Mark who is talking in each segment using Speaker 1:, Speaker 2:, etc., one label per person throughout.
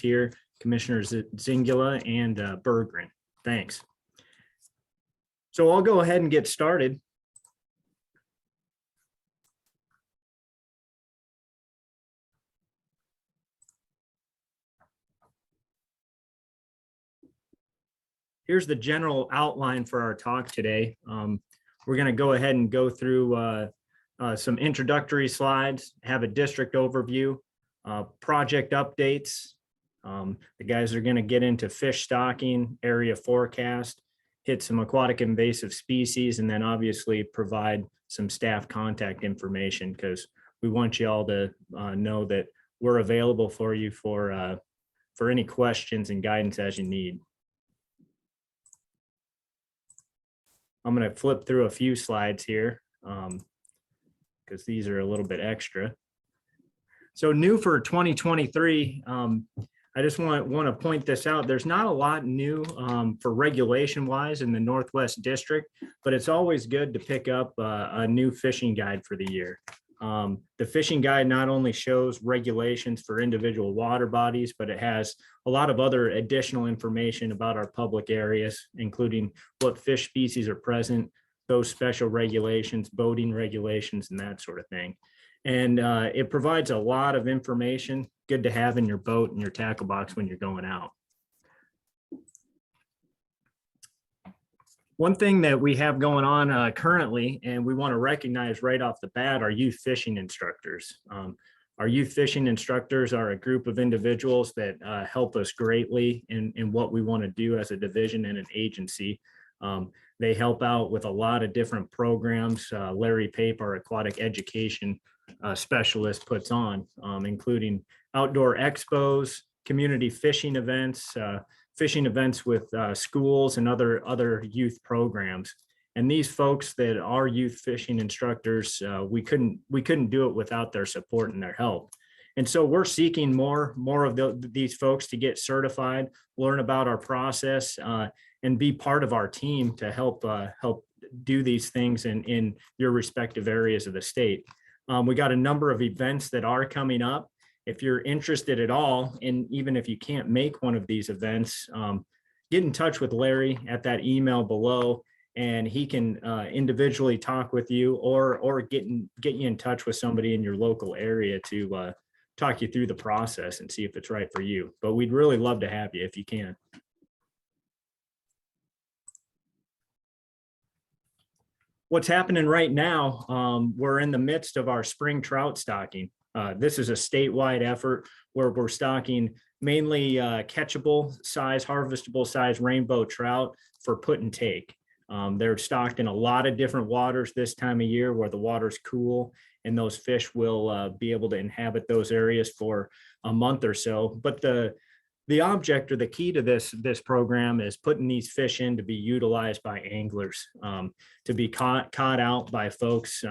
Speaker 1: here, Commissioners Zingula and Berggren. Thanks. So I'll go ahead and get started. Here's the general outline for our talk today. We're going to go ahead and go through some introductory slides, have a district overview, project updates. The guys are going to get into fish stocking, area forecast, hit some aquatic invasive species, and then obviously provide some staff contact information because we want you all to know that we're available for you for any questions and guidance as you need. I'm going to flip through a few slides here because these are a little bit extra. So new for 2023, I just want to point this out. There's not a lot new for regulation wise in the Northwest District, but it's always good to pick up a new fishing guide for the year. The fishing guide not only shows regulations for individual water bodies, but it has a lot of other additional information about our public areas, including what fish species are present, those special regulations, boating regulations, and that sort of thing. And it provides a lot of information, good to have in your boat and your tackle box when you're going out. One thing that we have going on currently, and we want to recognize right off the bat, are youth fishing instructors. Our youth fishing instructors are a group of individuals that help us greatly in what we want to do as a division and an agency. They help out with a lot of different programs. Larry Pape, our aquatic education specialist, puts on, including outdoor expos, community fishing events with schools and other youth programs. And these folks that are youth fishing instructors, we couldn't do it without their support and their help. And so we're seeking more of these folks to get certified, learn about our process, and be part of our team to help do these things in your respective areas of the state. We got a number of events that are coming up. If you're interested at all, and even if you can't make one of these events, get in touch with Larry at that email below, and he can individually talk with you or get you in touch with somebody in your local area to talk you through the process and see if it's right for you. But we'd really love to have you if you can. What's happening right now, we're in the midst of our spring trout stocking. This is a statewide effort where we're stocking mainly catchable size, harvestable size rainbow trout for put and take. They're stocked in a lot of different waters this time of year where the water's cool, and those fish will be able to inhabit those areas for a month or so. But the object or the key to this program is putting these fish in to be utilized by anglers, to be caught out by folks,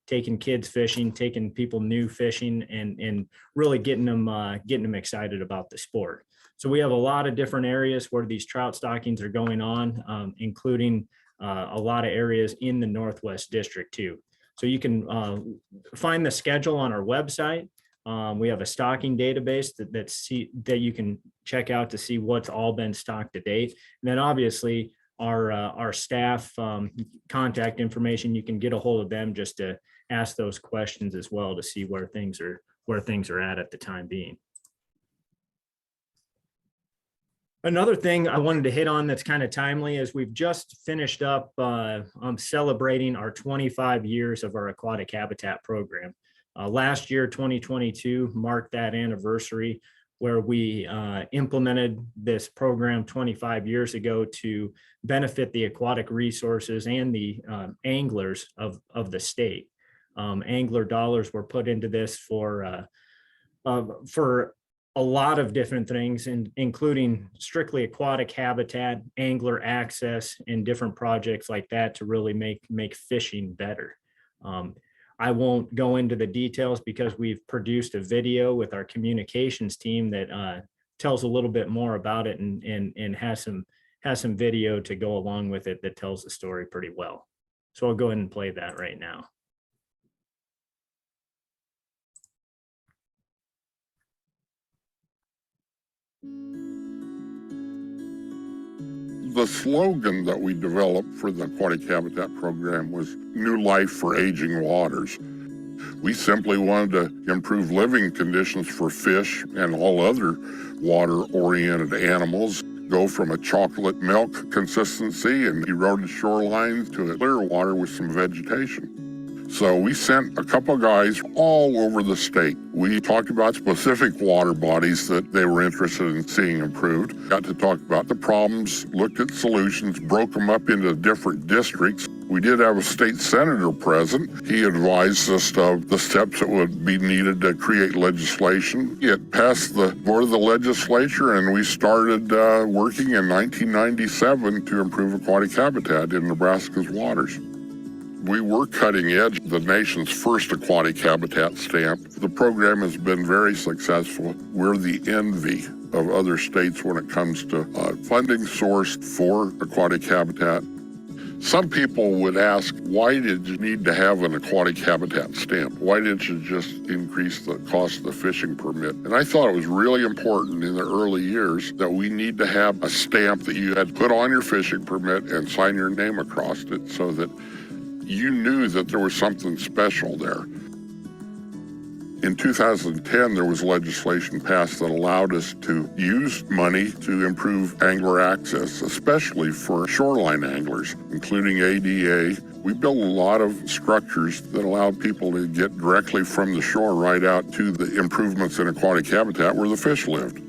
Speaker 1: taking kids fishing, taking people new fishing, and really getting them excited about the sport. So we have a lot of different areas where these trout stockings are going on, including a lot of areas in the Northwest District too. So you can find the schedule on our website. We have a stocking database that you can check out to see what's all been stocked to date. And then obviously our staff contact information, you can get a hold of them just to ask those questions as well to see where things are at the time being. Another thing I wanted to hit on that's kind of timely is we've just finished up celebrating our 25 years of our aquatic habitat program. Last year, 2022, marked that anniversary where we implemented this program 25 years ago to benefit the aquatic resources and the anglers of the state. Angler dollars were put into this for a lot of different things, including strictly aquatic habitat, angler access, and different projects like that to really make fishing better. I won't go into the details because we've produced a video with our communications team that tells a little bit more about it and has some video to go along with it that tells the story pretty well. So I'll go ahead and play that right now.
Speaker 2: The slogan that we developed for the Aquatic Habitat Program was New Life for Aging Waters. We simply wanted to improve living conditions for fish and all other water-oriented animals, go from a chocolate milk consistency and eroded shorelines to a clear water with some vegetation. So we sent a couple of guys all over the state. We talked about specific water bodies that they were interested in seeing improved, got to talk about the problems, looked at solutions, broke them up into different districts. We did have a state senator present. He advised us of the steps that would be needed to create legislation. It passed the board of the legislature, and we started working in 1997 to improve aquatic habitat in Nebraska's waters. We were cutting edge, the nation's first aquatic habitat stamp. The program has been very successful. We're the envy of other states when it comes to funding source for aquatic habitat. Some people would ask, why did you need to have an aquatic habitat stamp? Why didn't you just increase the cost of the fishing permit? And I thought it was really important in the early years that we need to have a stamp that you had put on your fishing permit and sign your name across it so that you knew that there was something special there. In 2010, there was legislation passed that allowed us to use money to improve angler access, especially for shoreline anglers, including ADA. We built a lot of structures that allowed people to get directly from the shore right out to the improvements in aquatic habitat where the fish lived.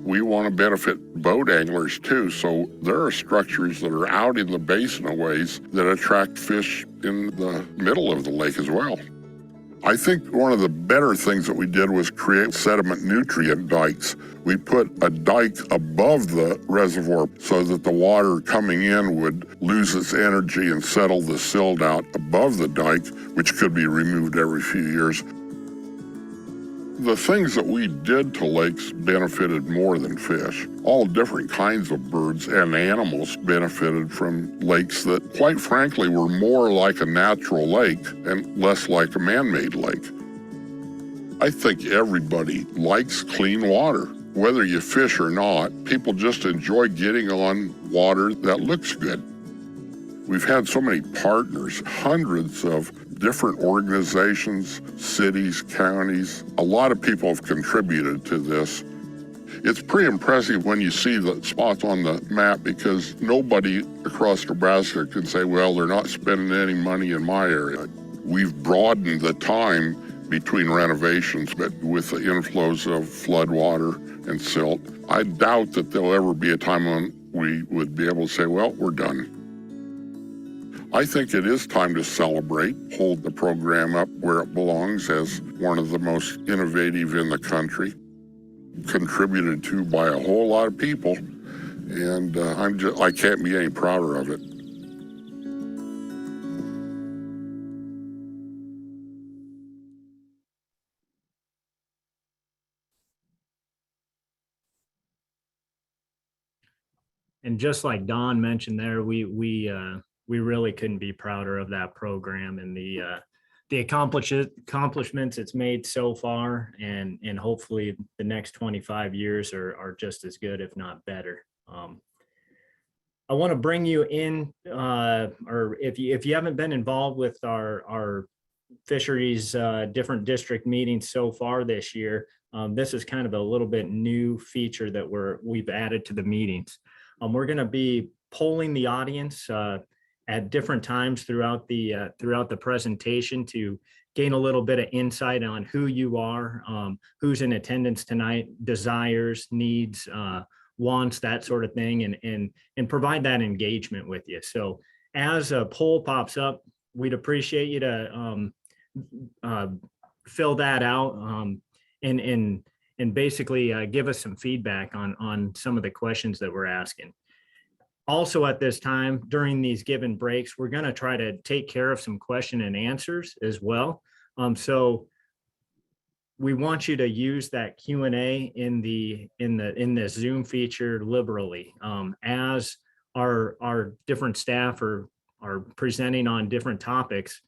Speaker 2: We want to benefit boat anglers too, so there are structures that are out in the basin a ways that attract fish in the middle of the lake as well. I think one of the better things that we did was create sediment nutrient dikes. We put a dike above the reservoir so that the water coming in would lose its energy and settle the silt out above the dike, which could be removed every few years. The things that we did to lakes benefited more than fish. All different kinds of birds and animals benefited from lakes that, quite frankly, were more like a natural lake and less like a man-made lake. I think everybody likes clean water. Whether you fish or not, people just enjoy getting on water that looks good. We've had so many partners, hundreds of different organizations, cities, counties. A lot of people have contributed to this. It's pretty impressive when you see the spots on the map because nobody across Nebraska can say, well, they're not spending any money in my area. We've broadened the time between renovations, but with the inflows of floodwater and silt, I doubt that there'll ever be a time when we would be able to say, well, we're done. I think it is time to celebrate, hold the program up where it belongs as one of the most innovative in the country, contributed to by a whole lot of people, and I can't be any prouder of it.
Speaker 1: And just like Don mentioned there, we really couldn't be prouder of that program and the accomplishments it's made so far, and hopefully the next 25 years are just as good, if not better. I want to bring you in, or if you haven't been involved with our fisheries different district meetings so far this year, this is kind of a little bit new feature that we've added to the meetings. We're going to be polling the audience at different times throughout the presentation to gain a little bit of insight on who you are, who's in attendance tonight, desires, needs, wants, that sort of thing, and provide that engagement with you. So as a poll pops up, we'd appreciate you to fill that out and basically give us some feedback on some of the questions that we're asking. Also at this time, during these given breaks, we're going to try to take care of some question and answers as well. So we want you to use that Q&A in the Zoom feature liberally. As our different staff are presenting on different topics,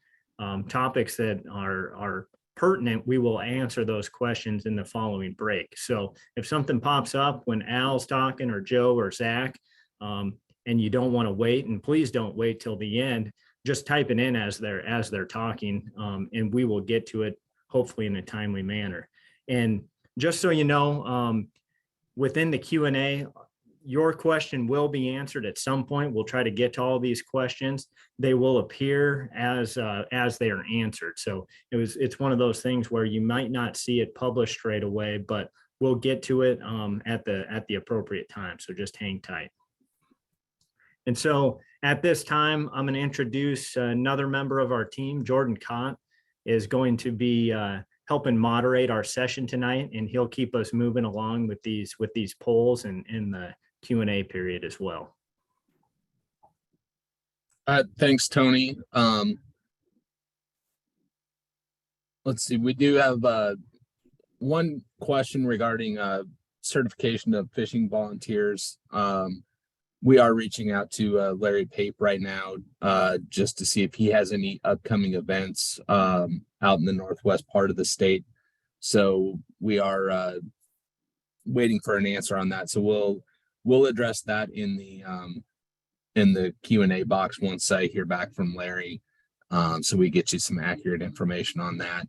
Speaker 1: topics that are pertinent, we will answer those questions in the following break. So if something pops up when Al's talking or Joe or Zach, and you don't want to wait, and please don't wait till the end, just type it in as they're talking, and we will get to it hopefully in a timely manner. And just so you know, within the Q&A, your question will be answered at some point. We'll try to get to all these questions. They will appear as they are answered. So it's one of those things where you might not see it published straight away, but we'll get to it at the appropriate time. So just hang tight. And so at this time, I'm going to introduce another member of our team. Jordan Kott is going to be helping moderate our session tonight, and he'll keep us moving along with these polls and in the Q&A period as well.
Speaker 3: Thanks, Tony. Let's see, we do have one question regarding certification of fishing volunteers. We are reaching out to Larry Pape right now just to see if he has any upcoming events out in the northwest part of the state. So we are waiting for an answer on that. So we'll address that in the Q&A box once I hear back from Larry, so we get you some accurate information on that.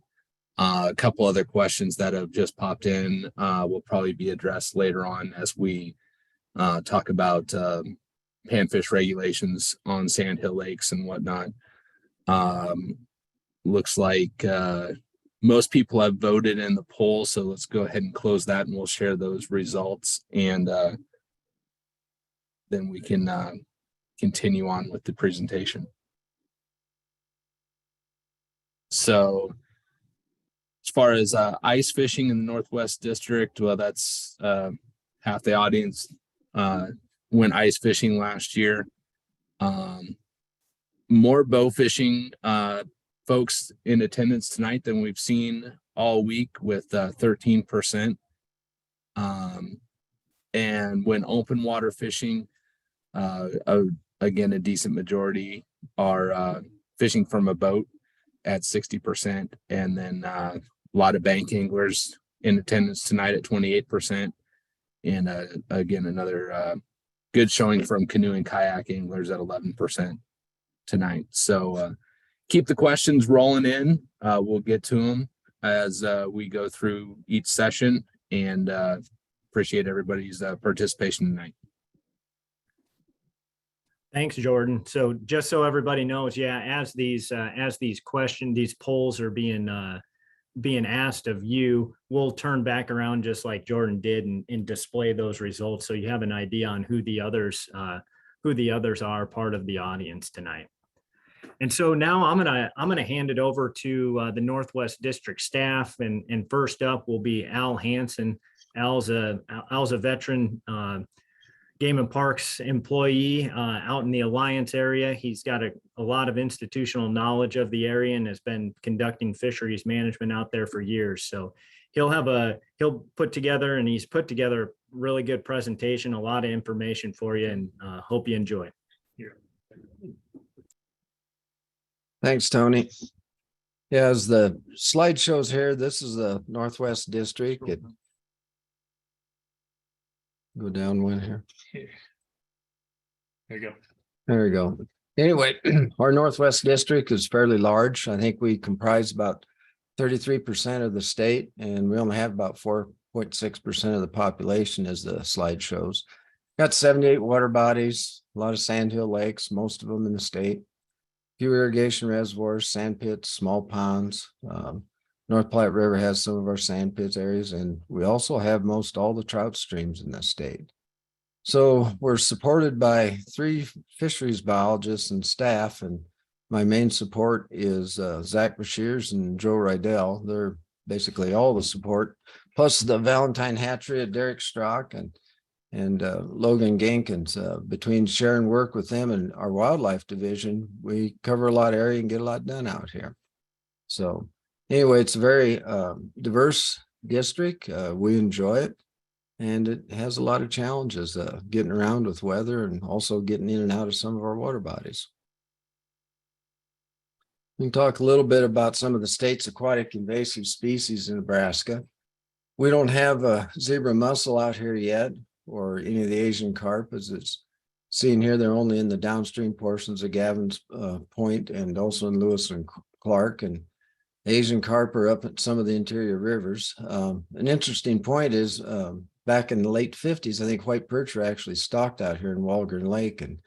Speaker 3: A couple other questions that have just popped in will probably be addressed later on as we talk about panfish regulations on sandhill lakes and whatnot. Looks like most people have voted in the poll, so let's go ahead and close that, and we'll share those results, and then we can continue on with the presentation. So as far as ice fishing in the Northwest District, well, that's half the audience went ice fishing last year. More bow fishing folks in attendance tonight than we've seen all week, with 13%. And when open water fishing, again, a decent majority are fishing from a boat at 60%. And then a lot of bank anglers in attendance tonight at 28%. And again, another good showing from canoe and kayak anglers at 11% tonight. So keep the questions rolling in. We'll get to them as we go through each session, and appreciate everybody's participation tonight.
Speaker 1: Thanks, Jordan. So just so everybody knows, yeah, as these questions, these polls are being asked of you, we'll turn back around just like Jordan did and display those results, so you have an idea on who the others are part of the audience tonight. And so now I'm gonna hand it over to the Northwest District staff, and first up will be Al Hansen. Al's a veteran Game and Parks employee out in the Alliance area. He's got a lot of institutional knowledge of the area and has been conducting fisheries management out there for years. So he'll put together, and he's put together a really good presentation, a lot of information for you, and hope you enjoy it. Here.
Speaker 4: Thanks, Tony. Yeah, as the slide shows here, this is the Northwest District. Go down one here.
Speaker 1: There you go.
Speaker 4: There you go. Anyway, our Northwest District is fairly large. I think we comprise about 33% of the state, and we only have about 4.6% of the population, as the slide shows. Got 78 water bodies, a lot of sandhill lakes, most of them in the state. Few irrigation reservoirs, sand pits, small ponds. North Platte River has some of our sand pits areas, and we also have most all the trout streams in the state. So we're supported by 3 fisheries biologists and staff, and my main support is Zach Bashirs and Joe Rydell. They're basically all the support, plus the Valentine Hatchery at Derek Strock and Logan Gankins. Between sharing work with them and our wildlife division, we cover a lot of area and get a lot done out here. So anyway, it's a very diverse district. We enjoy it, and it has a lot of challenges getting around with weather and also getting in and out of some of our water bodies. We can talk a little bit about some of the state's aquatic invasive species in Nebraska. We don't have a zebra mussel out here yet, or any of the Asian carp, as it's seen here. They're only in the downstream portions of Gavin's Point and also in Lewis and Clark, and Asian carp are up at some of the interior rivers. An interesting point is back in the late 50s, I think white perch were actually stocked out here in Walgren Lake. And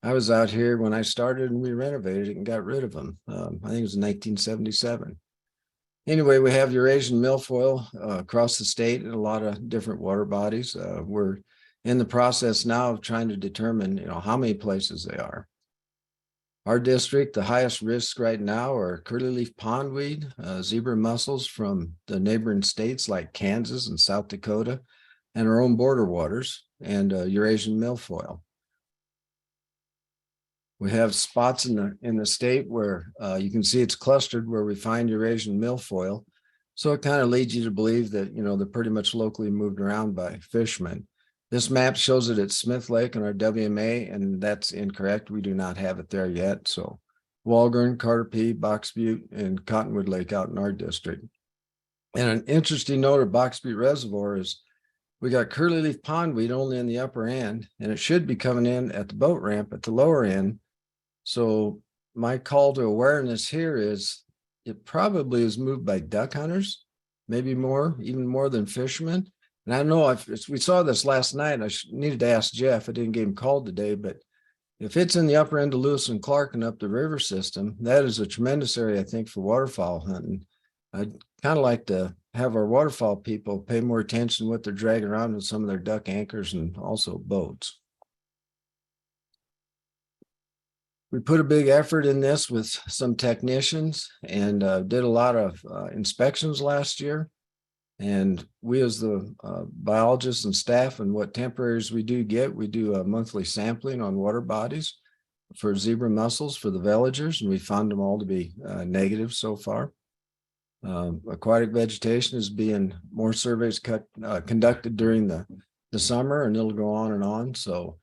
Speaker 4: I was out here when I started and we renovated it and got rid of them. I think it was in 1977. Anyway, we have Eurasian milfoil across the state in a lot of different water bodies. We're in the process now of trying to determine, how many places they are. Our district, the highest risk right now are curly-leaf pondweed, zebra mussels from the neighboring states like Kansas and South Dakota, and our own border waters, and Eurasian milfoil. We have spots in the state where you can see it's clustered where we find Eurasian milfoil. So it kind of leads you to believe that, they're pretty much locally moved around by fishermen. This map shows it at Smith Lake and our WMA, and that's incorrect. We do not have it there yet. So Walgren, Carter P, Box Butte, and Cottonwood Lake out in our district. And an interesting note of Box Butte Reservoir is we got curly-leaf pondweed only in the upper end, and it should be coming in at the boat ramp at the lower end. So my call to awareness here is it probably is moved by duck hunters, maybe more, even more than fishermen. And I know we saw this last night. I needed to ask Jeff. I didn't get him called today, but if it's in the upper end of Lewis and Clark and up the river system, that is a tremendous area, I think, for waterfowl hunting. I'd kind of like to have our waterfowl people pay more attention to what they're dragging around in some of their duck anchors and also boats. We put a big effort in this with some technicians and did a lot of inspections last year. And we as the biologists and staff and what temporaries we do a monthly sampling on water bodies for zebra mussels for the veligers, and we found them all to be negative so far. Aquatic vegetation is being more surveys conducted during the summer, and it'll go on and on. So,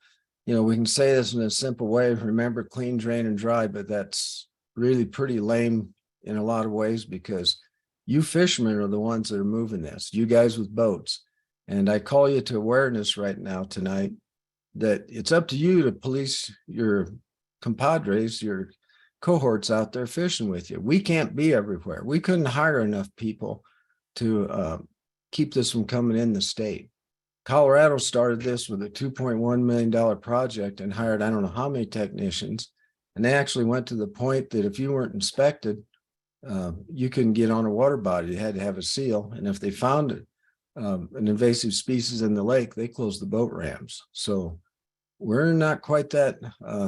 Speaker 4: we can say this in a simple way. Remember, clean, drain, and dry, but that's really pretty lame in a lot of ways because you fishermen are the ones that are moving this, you guys with boats. And I call you to awareness right now tonight that it's up to you to police your compadres, your cohorts out there fishing with you. We can't be everywhere. We couldn't hire enough people to keep this from coming in the state. Colorado started this with a $2.1 million project and hired, I don't know how many technicians. And they actually went to the point that if you weren't inspected, you couldn't get on a water body. You had to have a seal. And if they found an invasive species in the lake, they closed the boat ramps. So we're not quite that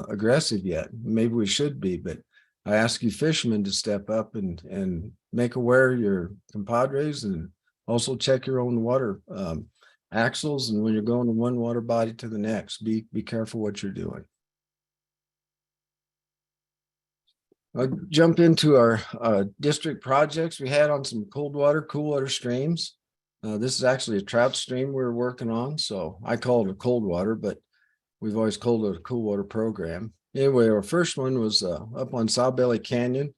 Speaker 4: aggressive yet. Maybe we should be, but I ask you fishermen to step up and make aware your compadres and also check your own water axles. And when you're going from one water body to the next, be careful what you're doing. I'll jump into our district projects we had on some cool water streams. This is actually a trout stream we're working on. So I call it a cold water, but we've always called it a cool water program. Anyway, our first one was up on Sawbelly Canyon,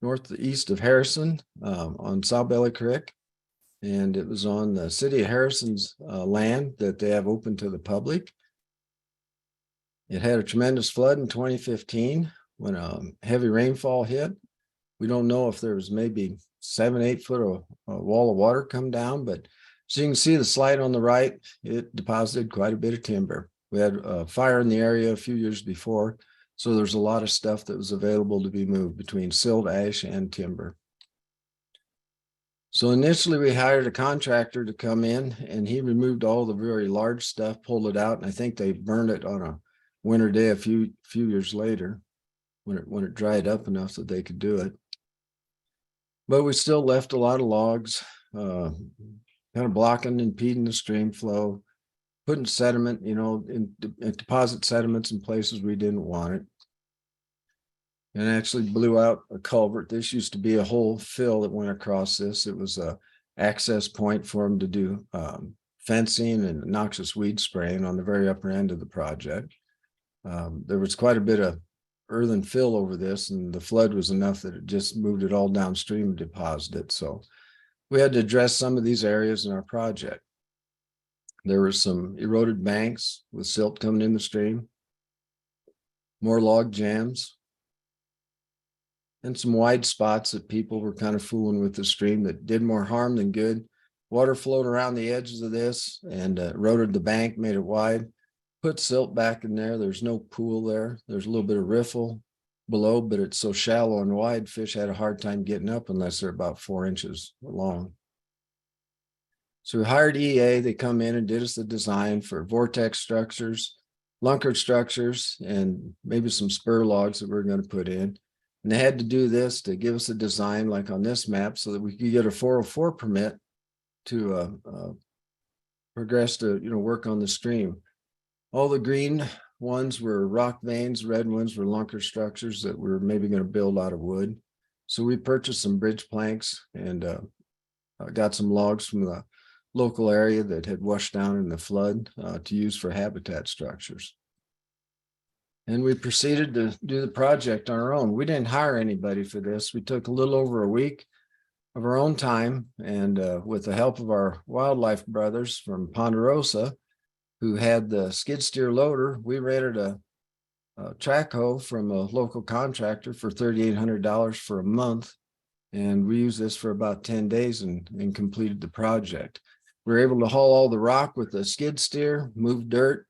Speaker 4: northeast of Harrison, on Sawbelly Creek. And it was on the city of Harrison's land that they have open to the public. It had a tremendous flood in 2015 when a heavy rainfall hit. We don't know if there was maybe 7-8 foot of a wall of water come down, but so you can see the slide on the right, it deposited quite a bit of timber. We had a fire in the area a few years before, so there's a lot of stuff that was available to be moved between silt, ash, and timber. So initially we hired a contractor to come in and he removed all the very large stuff, pulled it out, and I think they burned it on a winter day a few years later when it dried up enough that they could do it. But we still left a lot of logs, kind of blocking, impeding the stream flow, putting sediment, in deposit sediments in places we didn't want it. And actually blew out a culvert. This used to be a whole fill that went across this. It was a access point for them to do fencing and noxious weed spraying on the very upper end of the project. There was quite a bit of earthen fill over this, and the flood was enough that it just moved it all downstream and deposited it. So we had to address some of these areas in our project. There were some eroded banks with silt coming in the stream, more log jams, and some wide spots that people were kind of fooling with the stream that did more harm than good. Water flowed around the edges of this and eroded the bank, made it wide, put silt back in there. There's no pool there. There's a little bit of riffle below, but it's so shallow and wide, fish had a hard time getting up unless they're about 4 inches long. So we hired EA. They come in and did us the design for vortex structures, lunker structures, and maybe some spur logs that we're going to put in. And they had to do this to give us a design like on this map so that we could get a 404 permit to progress to, work on the stream. All the green ones were rock veins, red ones were lunker structures that we're maybe going to build out of wood. So we purchased some bridge planks and got some logs from the local area that had washed down in the flood to use for habitat structures. And we proceeded to do the project on our own. We didn't hire anybody for this. We took a little over a week of our own time, and with the help of our wildlife brothers from Ponderosa, who had the skid steer loader, we rented a track hoe from a local contractor for $3,800 for a month. And we used this for about 10 days and completed the project. We were able to haul all the rock with the skid steer, move dirt,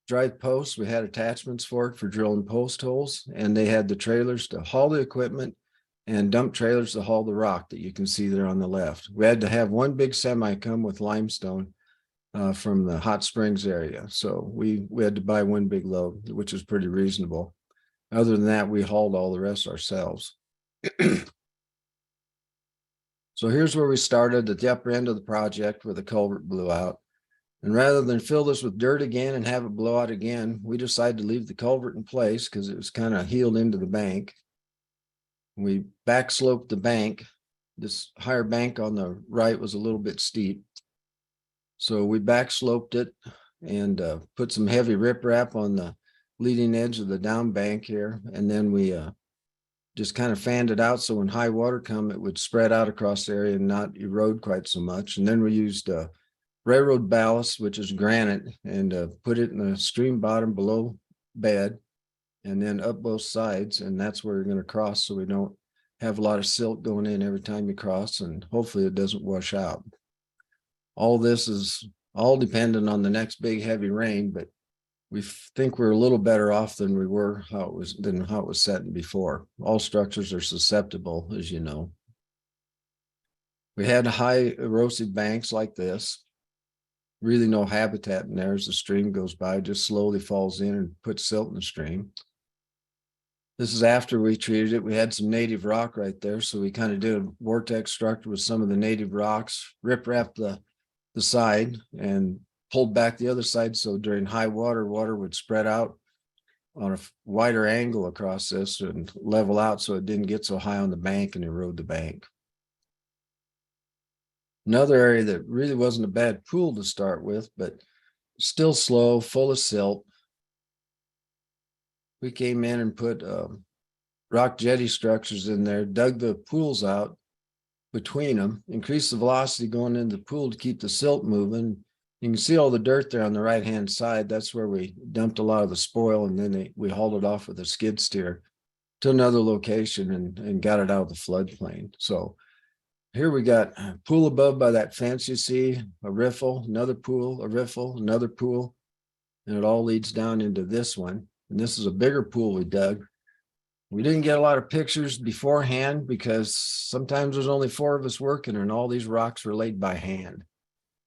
Speaker 4: drive posts. We had attachments for it for drilling post holes, and they had the trailers to haul the equipment and dump trailers to haul the rock that you can see there on the left. We had to have one big semi come with limestone from the Hot Springs area. So we had to buy one big load, which was pretty reasonable. Other than that, we hauled all the rest ourselves. So here's where we started at the upper end of the project where the culvert blew out. And rather than fill this with dirt again and have it blow out again, we decided to leave the culvert in place because it was kind of healed into the bank. We back sloped the bank. This higher bank on the right was a little bit steep. So we back sloped it and put some heavy riprap on the leading edge of the down bank here. And then we just kind of fanned it out so when high water come, it would spread out across the area and not erode quite so much. And then we used railroad ballast, which is granite, and put it in the stream bottom below bed and then up both sides. And that's where you're going to cross so we don't have a lot of silt going in every time you cross, and hopefully it doesn't wash out. All this is all dependent on the next big heavy rain, but we think we're a little better off than we were how it was setting before. All structures are susceptible, as you know. We had high erosive banks like this. Really no habitat in there as the stream goes by, just slowly falls in and puts silt in the stream. This is after we treated it. We had some native rock right there. So we kind of did a vortex structure with some of the native rocks, rip-wrapped the side and pulled back the other side. So during high water, water would spread out on a wider angle across this and level out so it didn't get so high on the bank and erode the bank. Another area that really wasn't a bad pool to start with, but still slow, full of silt. We came in and put rock jetty structures in there, dug the pools out between them, increased the velocity going into the pool to keep the silt moving. You can see all the dirt there on the right-hand side. That's where we dumped a lot of the spoil, and then we hauled it off with a skid steer to another location and got it out of the floodplain. So here we got a pool above by that fence you see, a riffle, another pool, a riffle, another pool, and it all leads down into this one. And this is a bigger pool we dug. We didn't get a lot of pictures beforehand because sometimes there's only 4 of us working and all these rocks were laid by hand.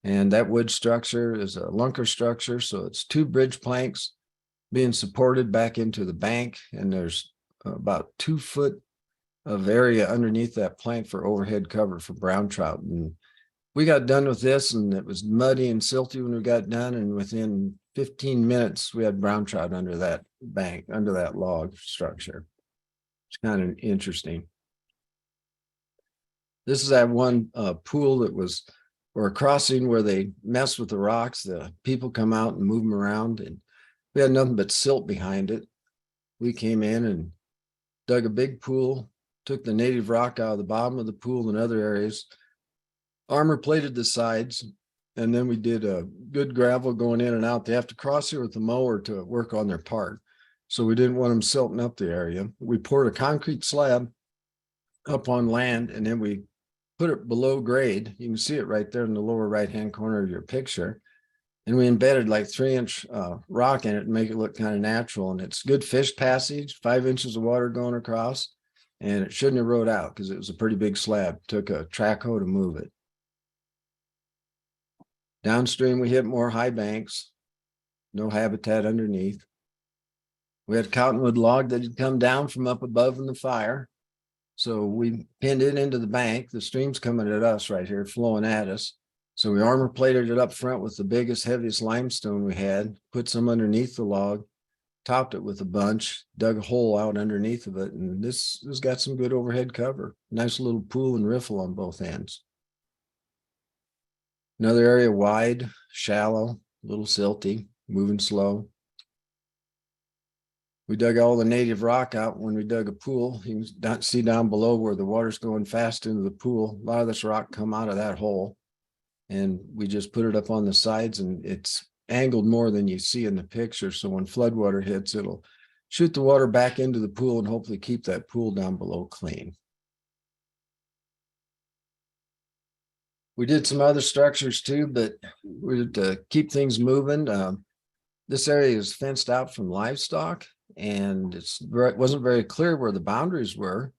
Speaker 4: And that wood structure is a lunker structure. So it's 2 bridge planks being supported back into the bank. And there's about 2 foot of area underneath that plank for overhead cover for brown trout. And we got done with this and it was muddy and silty when we got done. And within 15 minutes, we had brown trout under that bank, under that log structure. It's kind of interesting. This is that one pool that was, or a crossing where they mess with the rocks. The people come out and move them around, and we had nothing but silt behind it. we came in and dug a big pool, took the native rock out of the bottom of the pool and other areas, armor plated the sides, and then we did a good gravel going in and out. They have to cross here with the mower to work on their part. So we didn't want them silting up the area. We poured a concrete slab up on land, and then we put it below grade. You can see it right there in the lower right-hand corner of your picture. And we embedded like 3-inch rock in it and make it look kind of natural. And it's good fish passage, 5 inches of water going across, and it shouldn't erode out because it was a pretty big slab. Took a track hoe to move it. Downstream, we hit more high banks, no habitat underneath. We had cottonwood log that had come down from up above in the fire. So we pinned it into the bank. The stream's coming at us right here, flowing at us. So we armor plated it up front with the biggest, heaviest limestone we had, put some underneath the log, topped it with a bunch, dug a hole out underneath of it. And this has got some good overhead cover. Nice little pool and riffle on both ends. Another area wide, shallow, a little silty, moving slow. We dug all the native rock out when we dug a pool. You can see down below where the water's going fast into the pool. A lot of this rock come out of that hole. And we just put it up on the sides, and it's angled more than you see in the picture. So when floodwater hits, it'll shoot the water back into the pool and hopefully keep that pool down below clean. We did some other structures too, but to keep things moving. This area is fenced out from livestock, and it wasn't very clear where the boundaries were.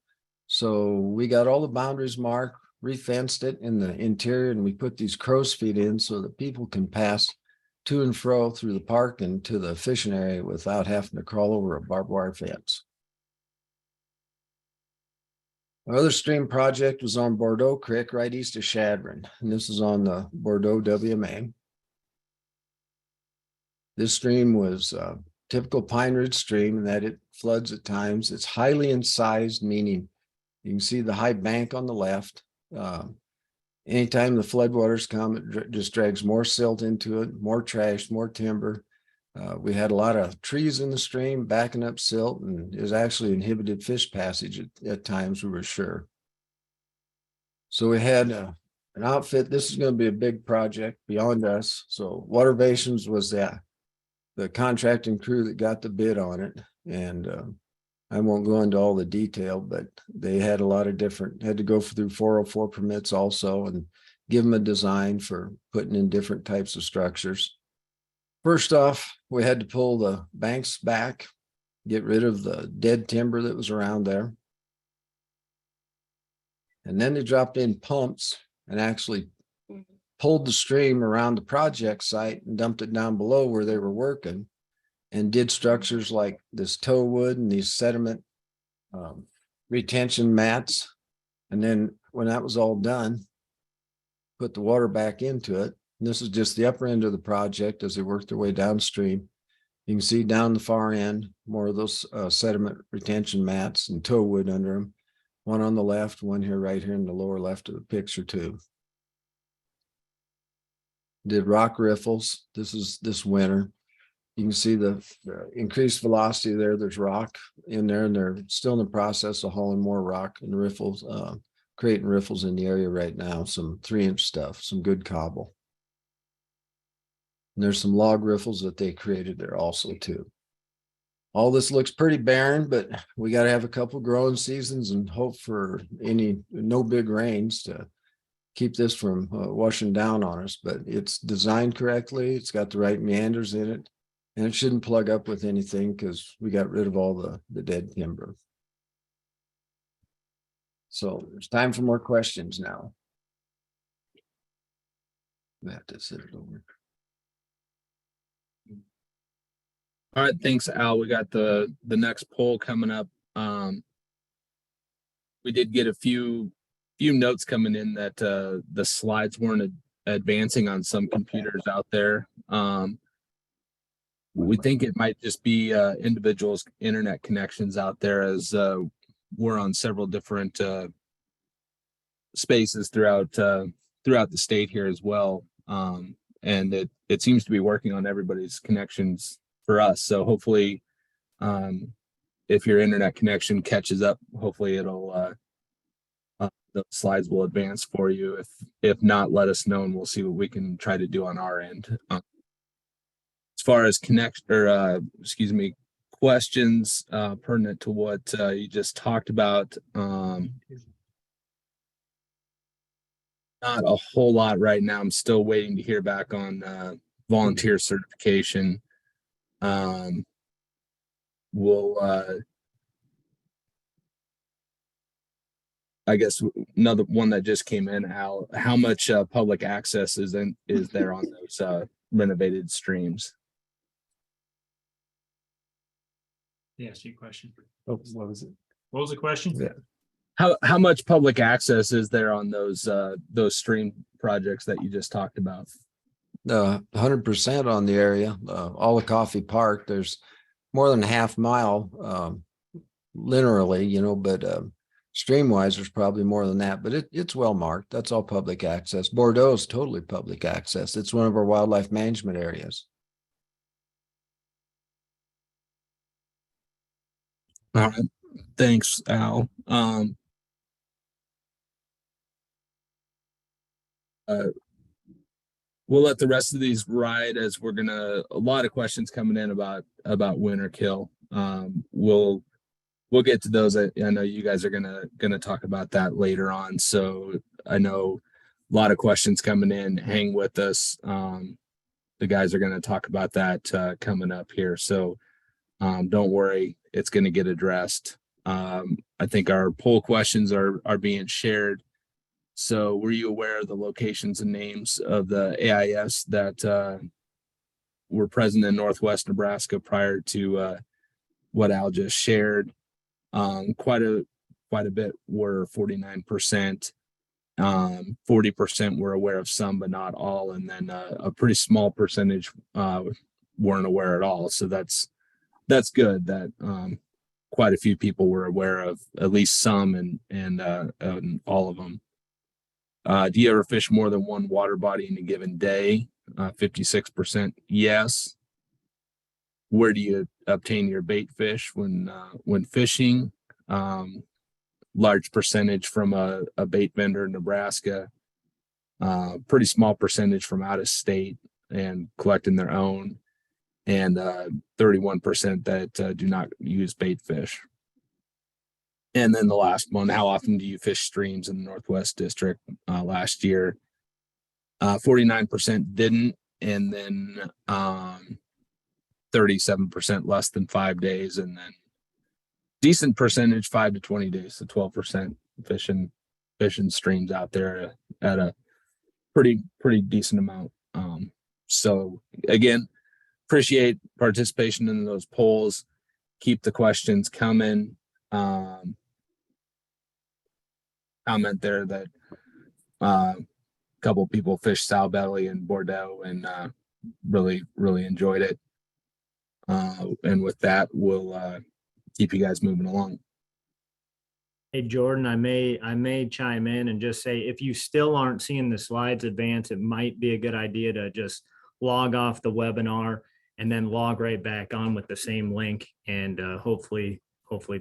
Speaker 4: So we got all the boundaries marked, refenced it in the interior, and we put these crow's feet in so that people can pass to and fro through the park and to the fishing area without having to crawl over a barbed wire fence. Our other stream project was on Bordeaux Creek right east of Chadron, and this is on the Bordeaux WMA. This stream was a typical Pine Ridge stream in that it floods at times. It's highly incised, meaning you can see the high bank on the left. Anytime the floodwaters come, it just drags more silt into it, more trash, more timber. We had a lot of trees in the stream backing up silt, and it was actually inhibited fish passage at times, we were sure. So we had an outfit. This is going to be a big project beyond us. So Water Basins was the contracting crew that got the bid on it. And I won't go into all the detail, but they had a lot of had to go through 404 permits also and give them a design for putting in different types of structures. First off, we had to pull the banks back, get rid of the dead timber that was around there. And then they dropped in pumps and actually pulled the stream around the project site and dumped it down below where they were working, and did structures like this tow wood and these sediment retention mats. And then when that was all done, put the water back into it. And this is just the upper end of the project as they work their way downstream. You can see down the far end, more of those sediment retention mats and tow wood under them. One on the left, one here, right here in the lower left of the picture too. Did rock riffles. This is this winter. You can see the increased velocity there. There's rock in there, and they're still in the process of hauling more rock and riffles, creating riffles in the area right now. Some 3-inch stuff, some good cobble. And there's some log riffles that they created there also too. All this looks pretty barren, but we got to have a couple growing seasons and hope for no big rains to keep this from washing down on us. But it's designed correctly. It's got the right meanders in it. And it shouldn't plug up with anything because we got rid of all the dead timber. So it's time for more questions now. We have to sit it over.
Speaker 3: All right, thanks, Al. We got the next poll coming up. We did get a few notes coming in that the slides weren't advancing on some computers out there. We think it might just be individuals' internet connections out there, as we're on several different spaces throughout the state here as well. And it seems to be working on everybody's connections for us. So hopefully if your internet connection catches up, hopefully it'll the slides will advance for you. If not, let us know and we'll see what we can try to do on our end. As far as questions pertinent to what you just talked about, not a whole lot right now. I'm still waiting to hear back on volunteer certification. We'll I guess another one that just came in, how much public access is there on those renovated streams?
Speaker 1: Yes, your question.
Speaker 4: Oh, what was it?
Speaker 1: What was the question?
Speaker 4: Yeah.
Speaker 3: How much public access is there on those stream projects that you just talked about?
Speaker 4: 100% on the area, all of Coffee Park. There's more than a half mile, linearly, you know, but stream wise, there's probably more than that, but it's well marked. That's all public access. Bordeaux is totally public access. It's one of our wildlife management areas.
Speaker 3: All right. Thanks, Al. We'll let the rest of these ride as a lot of questions coming in about winter kill. We'll get to those. I know you guys are gonna talk about that later on. So I know a lot of questions coming in. Hang with us. The guys are gonna talk about that coming up here. So don't worry, it's gonna get addressed. I think our poll questions are being shared. So were you aware of the locations and names of the AIS that were present in Northwest Nebraska prior to what Al just shared? Quite a bit were 49%. 40% were aware of some, but not all. And then a pretty small percentage weren't aware at all. So that's good that quite a few people were aware of at least some and all of them. Do you ever fish more than one water body in a given day? 56% yes. Where do you obtain your bait fish when fishing? Large percentage from a bait vendor in Nebraska. Pretty small percentage from out of state and collecting their own, and 31% that do not use bait fish. And then the last one, how often do you fish streams in the Northwest District? Last year, 49% didn't, and then 37% less than 5 days, and then decent percentage 5 to 20 days, so 12% fishing streams out there at a pretty decent amount. So again, appreciate participation in those polls. Keep the questions coming. Comment there that a couple of people fished sow belly in Bordeaux and really enjoyed it. And with that, we'll keep you guys moving along.
Speaker 1: Hey, Jordan, I may chime in and just say, if you still aren't seeing the slides advance, it might be a good idea to just log off the webinar and then log right back on with the same link. And hopefully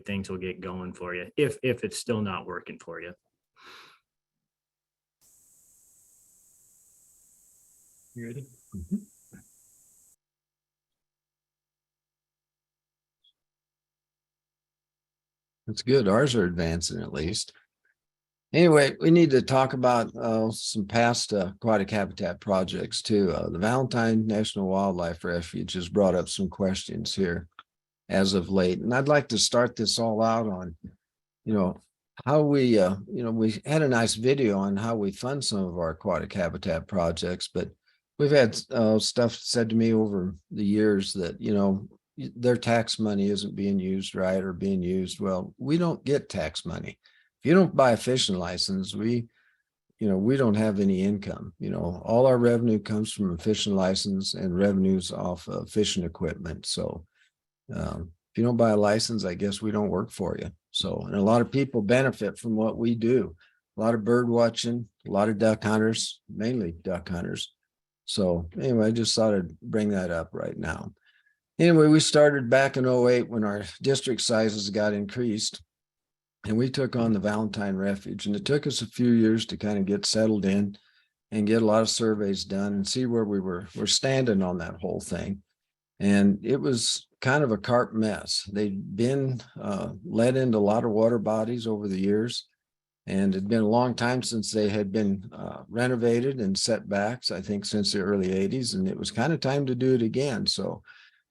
Speaker 1: things will get going for you if it's still not working for you. You ready? Mm-hmm.
Speaker 4: That's good. Ours are advancing at least. Anyway, we need to talk about some past aquatic habitat projects too. The Valentine National Wildlife Refuge has brought up some questions here as of late. And I'd like to start this all out on, how we, we had a nice video on how we fund some of our aquatic habitat projects, but we've had stuff said to me over the years that, their tax money isn't being used right or being used. Well, we don't get tax money. If you don't buy a fishing license, we don't have any income. All our revenue comes from a fishing license and revenues off of fishing equipment. So if you don't buy a license, I guess we don't work for you. So, and a lot of people benefit from what we do. A lot of bird watching, a lot of duck hunters, mainly duck hunters. So anyway, I just thought I'd bring that up right now. Anyway, we started back in '08 when our district sizes got increased. And we took on the Valentine Refuge, and it took us a few years to kind of get settled in and get a lot of surveys done and see where we're standing on that whole thing. And it was kind of a carp mess. They'd been led into a lot of water bodies over the years, and it'd been a long time since they had been renovated and set back, I think since the early '80s, and it was kind of time to do it again. So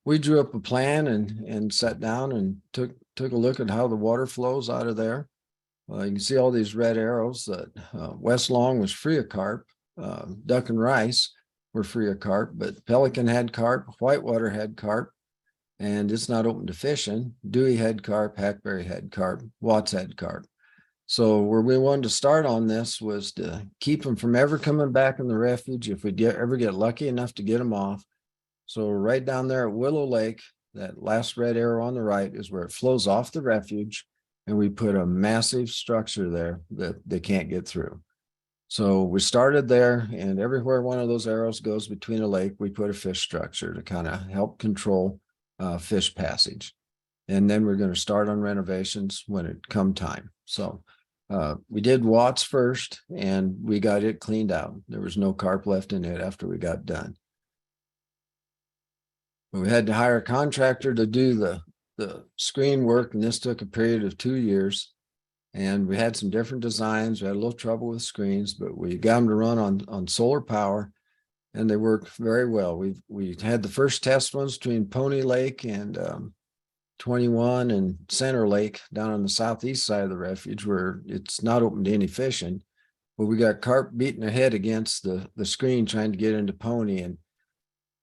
Speaker 4: we drew up a plan and sat down and took a look at how the water flows out of there. You can see all these red arrows that West Long was free of carp, Duck and Rice were free of carp, but Pelican had carp, Whitewater had carp, and it's not open to fishing. Dewey had carp, Hackberry had carp, Watts had carp. So where we wanted to start on this was to keep them from ever coming back in the refuge if we ever get lucky enough to get them off. So right down there at Willow Lake, that last red arrow on the right is where it flows off the refuge, and we put a massive structure there that they can't get through. So we started there, and everywhere one of those arrows goes between a lake, we put a fish structure to kind of help control fish passage. And then we're going to start on renovations when it come time. So we did Watts first, and we got it cleaned out. There was no carp left in it after we got done. We had to hire a contractor to do the screen work, and this took a period of 2 years. And we had some different designs. We had a little trouble with screens, but we got them to run on solar power, and they worked very well. We had the first test ones between Pony Lake and 21 and Center Lake down on the southeast side of the refuge, where it's not open to any fishing. But we got carp beating their head against the screen trying to get into Pony, and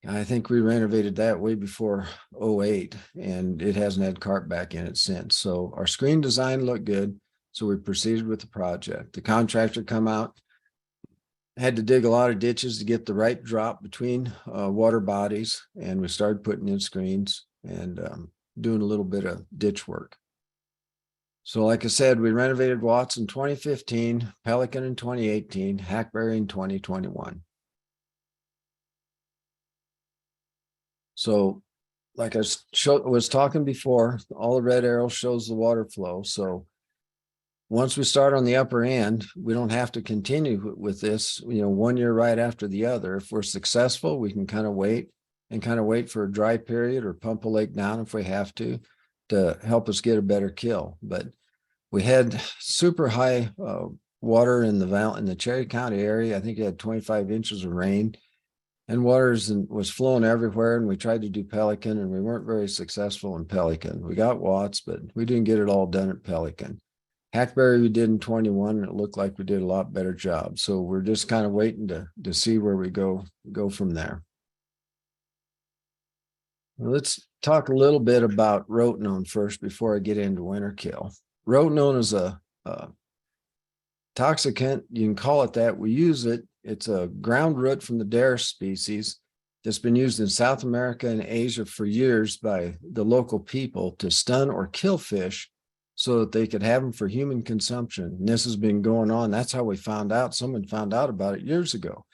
Speaker 4: I think we renovated that way before '08, and it hasn't had carp back in it since. So our screen design looked good, so we proceeded with the project. The contractor come out, had to dig a lot of ditches to get the right drop between water bodies, and we started putting in screens and doing a little bit of ditch work. So like I said, we renovated Watts in 2015, Pelican in 2018, Hackberry in 2021. So like I was talking before, all the red arrow shows the water flow. So once we start on the upper end, we don't have to continue with this, 1 year right after the other. If we're successful, we can kind of wait for a dry period or pump a lake down if we have to help us get a better kill. But we had super high water in the Cherry County area. I think it had 25 inches of rain. And was flowing everywhere, and we tried to do Pelican, and we weren't very successful in Pelican. We got Watts, but we didn't get it all done at Pelican. Hackberry we did in 21, and it looked like we did a lot better job. So we're just kind of waiting to see where we go from there. Let's talk a little bit about rotenone first before I get into winter kill. Rotenone is a toxicant, you can call it that. We use it. It's a ground root from the Dare species that's been used in South America and Asia for years by the local people to stun or kill fish so that they could have them for human consumption. And this has been going on. That's how we found out. Someone found out about it years ago.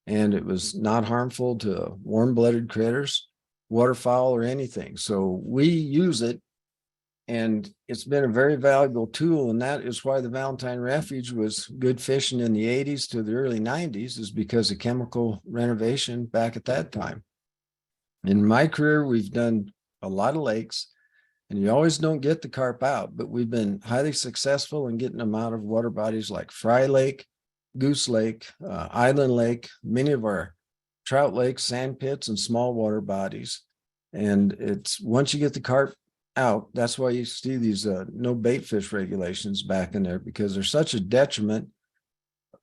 Speaker 4: And it was not harmful to warm-blooded critters, waterfowl, or anything. So we use it, and it's been a very valuable tool. And that is why the Valentine Refuge was good fishing in the '80s to the early '90s, is because of chemical renovation back at that time. In my career, we've done a lot of lakes, and you always don't get the carp out, but we've been highly successful in getting them out of water bodies like Fry Lake, Goose Lake, Island Lake, many of our trout lakes, sand pits, and small water bodies. And it's once you get the carp out, that's why you see these no bait fish regulations back in there, because they're such a detriment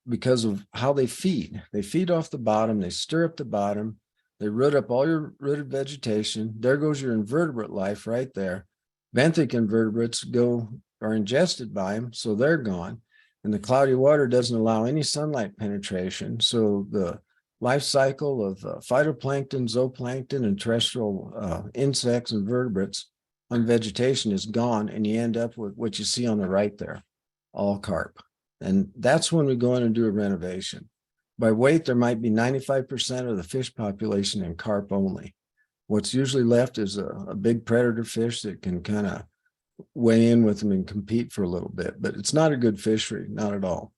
Speaker 4: because of how they feed. They feed off the bottom, they stir up the bottom, they root up all your rooted vegetation. There goes your invertebrate life right there. Benthic invertebrates are ingested by them, so they're gone. And the cloudy water doesn't allow any sunlight penetration. So the life cycle of phytoplankton, zooplankton, and terrestrial insects and vertebrates on vegetation is gone, and you end up with what you see on the right there, all carp. And that's when we go in and do a renovation. By weight, there might be 95% of the fish population in carp only. What's usually left is a big predator fish that can kind of weigh in with them and compete for a little bit, but it's not a good fishery, not at all.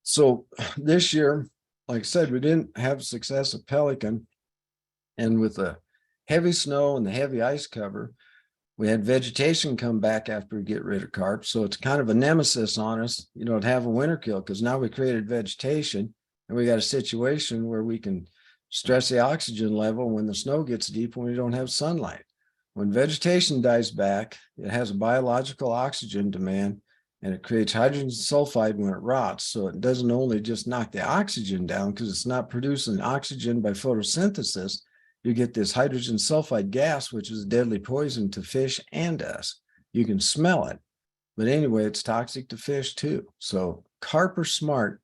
Speaker 4: So this year, like I said, we didn't have success at Pelican. And with the heavy snow and the heavy ice cover, we had vegetation come back after we get rid of carp. So it's kind of a nemesis on us, you know, to have a winter kill, because now we created vegetation and we got a situation where we can stress the oxygen level when the snow gets deep, when we don't have sunlight. When vegetation dies back, it has a biological oxygen demand and it creates hydrogen sulfide when it rots. So it doesn't only just knock the oxygen down because it's not producing oxygen by photosynthesis. You get this hydrogen sulfide gas, which is a deadly poison to fish and us. You can smell it, but anyway, it's toxic to fish too. So carp are smart.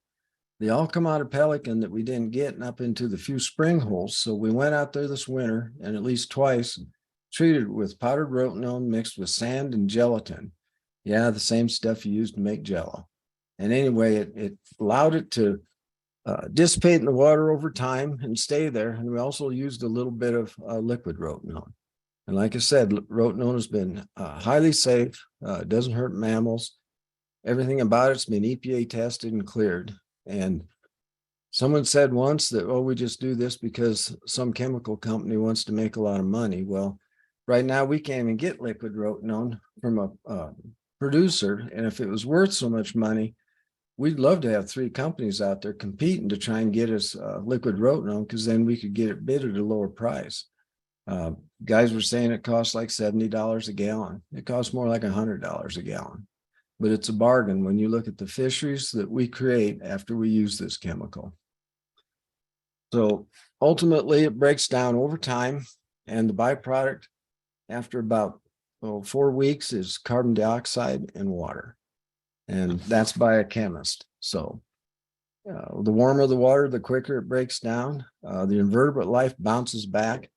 Speaker 4: They all come out of Pelican that we didn't get and up into the few spring holes. So we went out there this winter and at least twice treated with powdered rotenone mixed with sand and gelatin. Yeah, the same stuff you use to make Jello. And anyway, it allowed it to dissipate in the water over time and stay there. And we also used a little bit of liquid rotenone. And like I said, rotenone has been highly safe. It doesn't hurt mammals. Everything about it's been EPA tested and cleared. And someone said once that, oh, we just do this because some chemical company wants to make a lot of money. Well, right now we can't even get liquid rotenone from a producer. And if it was worth so much money, we'd love to have 3 companies out there competing to try and get us liquid rotenone, because then we could get it bid at a lower price. Guys were saying it costs like $70 a gallon. It costs more like $100 a gallon, but it's a bargain when you look at the fisheries that we create after we use this chemical. So ultimately it breaks down over time, and the byproduct after about 4 weeks is carbon dioxide and water. And that's by a chemist. So the warmer the water, the quicker it breaks down. The invertebrate life bounces back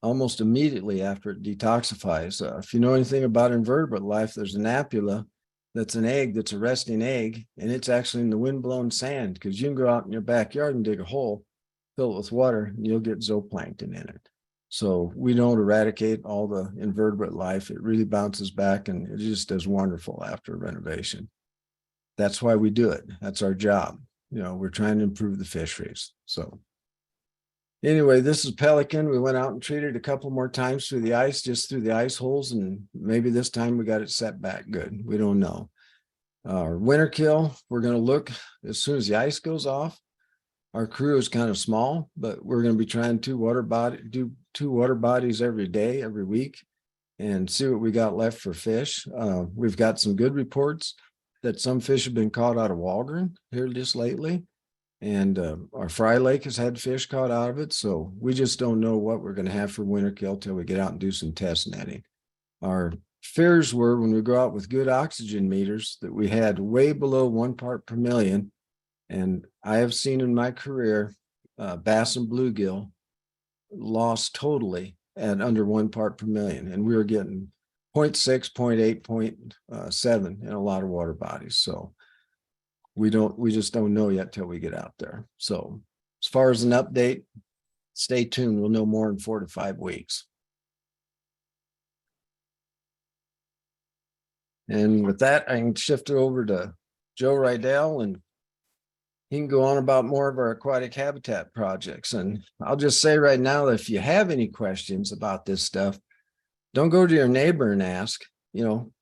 Speaker 4: almost immediately after it detoxifies. If you know anything about invertebrate life, there's an apula that's an egg, that's a resting egg, and it's actually in the windblown sand, because you can go out in your backyard and dig a hole, fill it with water, and you'll get zooplankton in it. So we don't eradicate all the invertebrate life. It really bounces back and it just does wonderful after renovation. That's why we do it. That's our job. You know, we're trying to improve the fisheries. So anyway, this is Pelican. We went out and treated a couple more times through the ice, just through the ice holes. And maybe this time we got it set back good. We don't know. Our winter kill, we're going to look as soon as the ice goes off. Our crew is kind of small, but we're going to be trying do 2 water bodies every day, every week, and see what we got left for fish. We've got some good reports that some fish have been caught out of Walgren here just lately. And our Fry Lake has had fish caught out of it. So we just don't know what we're going to have for winter kill till we get out and do some test netting. Our fears were when we go out with good oxygen meters that we had way below 1 part per million. And I have seen in my career, bass and bluegill lost totally at under 1 part per million. And we were getting 0.6, 0.8, 0.7 in a lot of water bodies. So we just don't know yet till we get out there. So as far as an update, stay tuned. We'll know more in 4 to 5 weeks. And with that, I can shift it over to Joe Rydell, and he can go on about more of our aquatic habitat projects. And I'll just say right now that if you have any questions about this stuff, don't go to your neighbor and ask,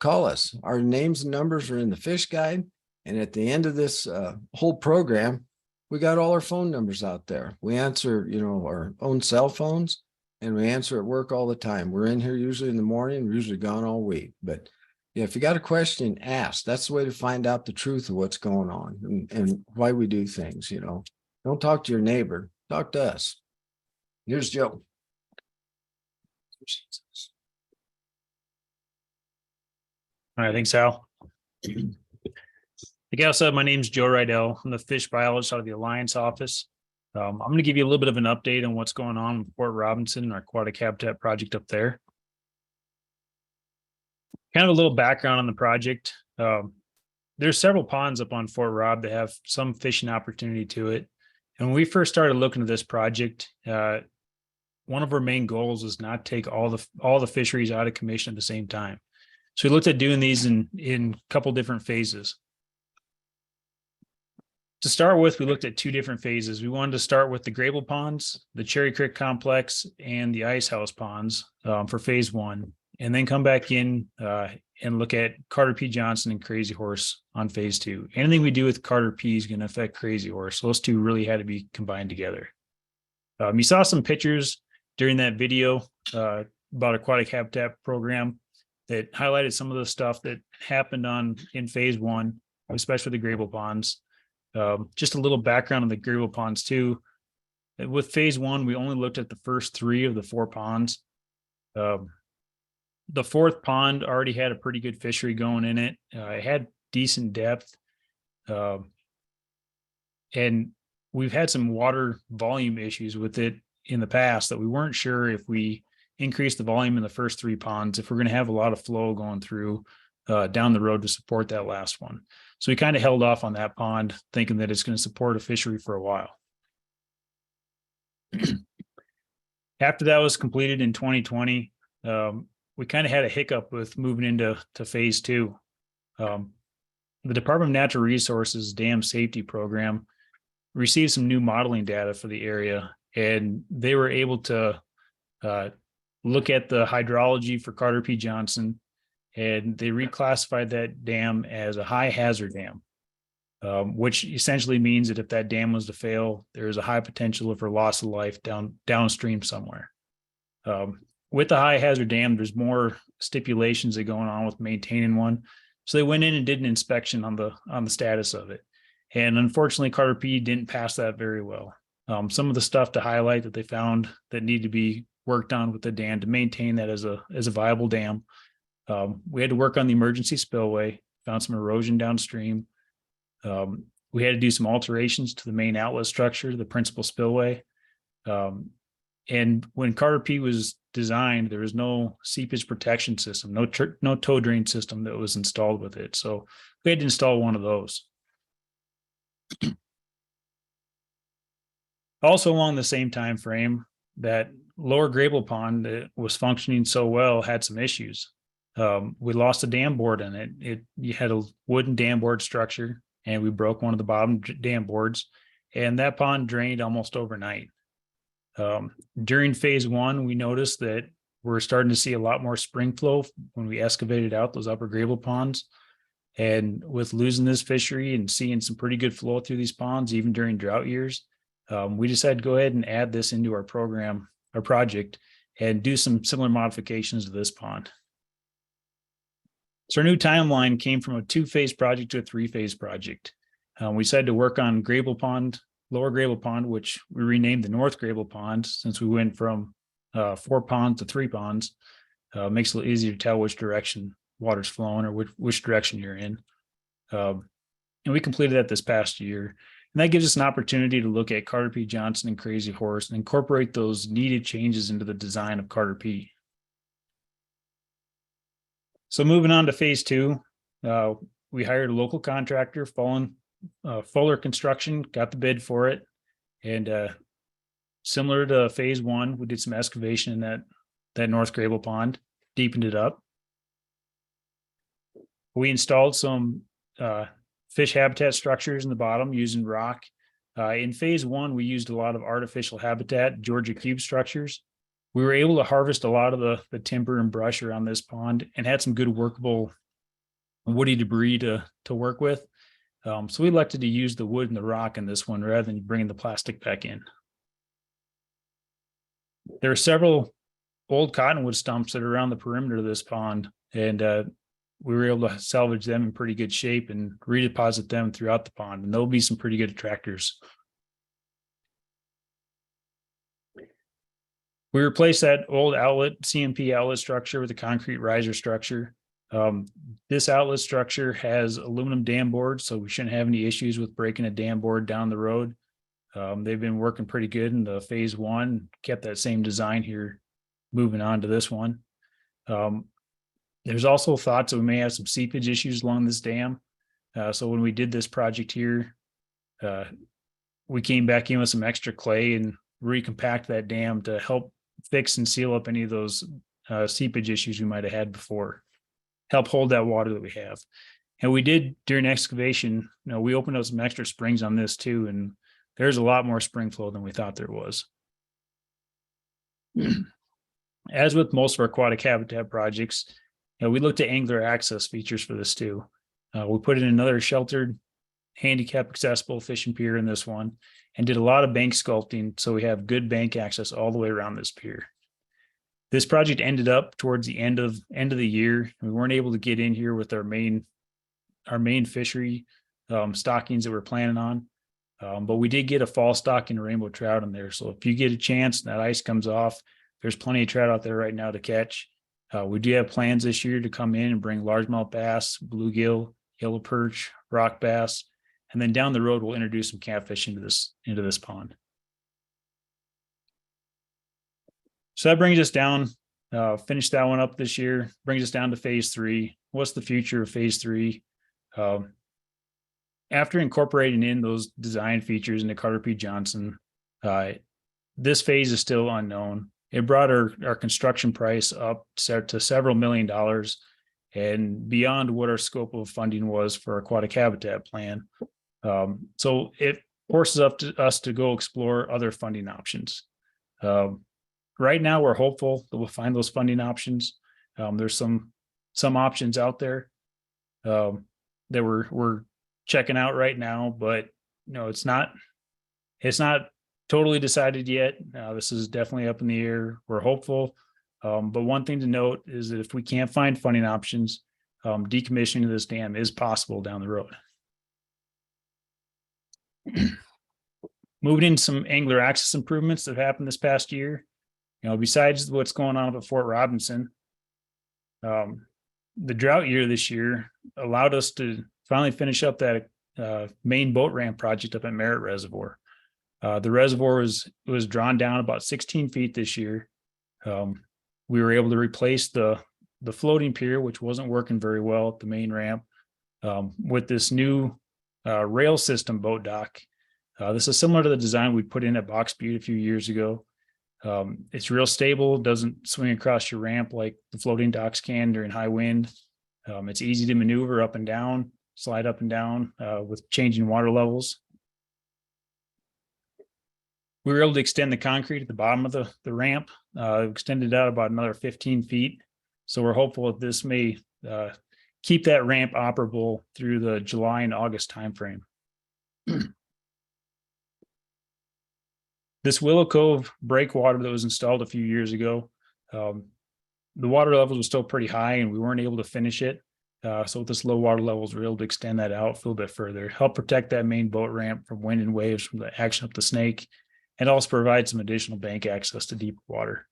Speaker 4: call us. Our names and numbers are in the fish guide. And at the end of this whole program, we got all our phone numbers out there. We answer, our own cell phones, and we answer at work all the time. We're in here usually in the morning, we're usually gone all week. But yeah, if you got a question, ask. That's the way to find out the truth of what's going on and why we do things, Don't talk to your neighbor, talk to us. Here's Joe.
Speaker 5: All right, thanks, Al. Like Al said, my name's Joe Rydell. I'm the fish biologist out of the Alliance office. I'm going to give you a little bit of an update on what's going on in Fort Robinson, our aquatic habitat project up there. Kind of a little background on the project. There's several ponds up on Fort Rob that have some fishing opportunity to it. And when we first started looking at this project, one of our main goals is not take all the fisheries out of commission at the same time. So we looked at doing these in a couple different phases. To start with, we looked at two different phases. We wanted to start with the Grable ponds, the Cherry Creek complex, and the Ice House ponds for phase one, and then come back in and look at Carter P. Johnson and Crazy Horse on phase two. Anything we do with Carter P is going to affect Crazy Horse. So those two really had to be combined together. You saw some pictures during that video about aquatic habitat program that highlighted some of the stuff that happened in phase one, especially the Grable ponds. Just a little background on the Grable ponds too. With phase one, we only looked at the first 3 of the 4 ponds. The 4th pond already had a pretty good fishery going in it. It had decent depth. And we've had some water volume issues with it in the past that we weren't sure if we increase the volume in the first 3 ponds, if we're going to have a lot of flow going through down the road to support that last one. So we kind of held off on that pond, thinking that it's going to support a fishery for a while. After that was completed in 2020, we kind of had a hiccup with moving into phase 2. The Department of Natural Resources Dam Safety Program received some new modeling data for the area, and they were able to look at the hydrology for Carter P. Johnson, and they reclassified that dam as a high hazard dam, which essentially means that if that dam was to fail, there's a high potential for loss of life downstream somewhere. With the high hazard dam, there's more stipulations that are going on with maintaining one. So they went in and did an inspection on the status of it. And unfortunately, Carter P didn't pass that very well. Some of the stuff to highlight that they found that need to be worked on with the dam to maintain that as a viable dam. We had to work on the emergency spillway, found some erosion downstream. We had to do some alterations to the main outlet structure, the principal spillway. And when Carter P was designed, there was no seepage protection system, no tow drain system that was installed with it. So we had to install one of those. Also along the same time frame, that lower Grable pond that was functioning so well had some issues. We lost a dam board in it. You had a wooden dam board structure, and we broke one of the bottom dam boards, and that pond drained almost overnight. During phase 1, we noticed that we're starting to see a lot more spring flow when we excavated out those upper Grable ponds. And with losing this fishery and seeing some pretty good flow through these ponds, even during drought years, we decided to go ahead and add this into our program, our project, and do some similar modifications to this pond. So our new timeline came from a 2-phase project to a 3-phase project. We decided to work on Grable Pond, Lower Grable Pond, which we renamed the North Grable Pond since we went from 4 ponds to 3 ponds. Makes it a little easier to tell which direction water's flowing or which direction you're in. And we completed that this past year. And that gives us an opportunity to look at Carter P. Johnson and Crazy Horse and incorporate those needed changes into the design of Carter P. So moving on to phase 2, we hired a local contractor, Fuller Construction, got the bid for it. And similar to phase 1, we did some excavation in that North Grable pond, deepened it up. We installed some fish habitat structures in the bottom using rock. In phase 1, we used a lot of artificial habitat, Georgia cube structures. We were able to harvest a lot of the timber and brush around this pond and had some good workable woody debris to work with. So we elected to use the wood and the rock in this one rather than bringing the plastic back in. There are several old cottonwood stumps that are around the perimeter of this pond, and we were able to salvage them in pretty good shape and redeposit them throughout the pond, and there'll be some pretty good attractors. We replaced that old CMP outlet structure with a concrete riser structure. This outlet structure has aluminum dam boards, so we shouldn't have any issues with breaking a dam board down the road. They've been working pretty good in the phase 1, kept that same design here, moving on to this one. There's also thoughts that we may have some seepage issues along this dam. So when we did this project here, we came back in with some extra clay and recompact that dam to help fix and seal up any of those seepage issues we might have had before. Help hold that water that we have. And we did during excavation, we opened up some extra springs on this too, and there's a lot more spring flow than we thought there was. As with most of our aquatic habitat projects, we looked at angler access features for this too. We put in another sheltered, handicap accessible fishing pier in this one, and did a lot of bank sculpting so we have good bank access all the way around this pier. This project ended up towards the end of the year. We weren't able to get in here with our main fishery stockings that we're planning on. But we did get a fall stocking rainbow trout in there. So if you get a chance and that ice comes off, there's plenty of trout out there right now to catch. We do have plans this year to come in and bring largemouth bass, bluegill, yellow perch, rock bass, and then down the road we'll introduce some catfish into this pond. So that brings us down. Finish that one up this year. Brings us down to phase 3. What's the future of phase 3? After incorporating in those design features into Carter P. Johnson, this phase is still unknown. It brought our construction price up to several $1 million and beyond what our scope of funding was for our aquatic habitat plan. So it forces us to go explore other funding options. Right now, we're hopeful that we'll find those funding options. There's some options out there that we're checking out right now, but it's not totally decided yet. This is definitely up in the air. We're hopeful. But one thing to note is that if we can't find funding options, decommissioning of this dam is possible down the road. Moving in some angler access improvements that happened this past year. Besides what's going on up at Fort Robinson, the drought year this year allowed us to finally finish up that main boat ramp project up at Merritt Reservoir. The reservoir was drawn down about 16 feet this year. We were able to replace the floating pier, which wasn't working very well at the main ramp, with this new rail system boat dock. This is similar to the design we put in at Box Butte a few years ago. It's real stable, doesn't swing across your ramp like the floating docks can during high wind. It's easy to maneuver up and down, slide up and down with changing water levels. We were able to extend the concrete at the bottom of the ramp, extended out about another 15 feet. So we're hopeful that this may keep that ramp operable through the July and August timeframe. This Willow Cove breakwater that was installed a few years ago, the water levels were still pretty high and we weren't able to finish it. So with this low water levels, we're able to extend that out a little bit further, help protect that main boat ramp from wind and waves from the action up the Snake, and also provide some additional bank access to deeper water.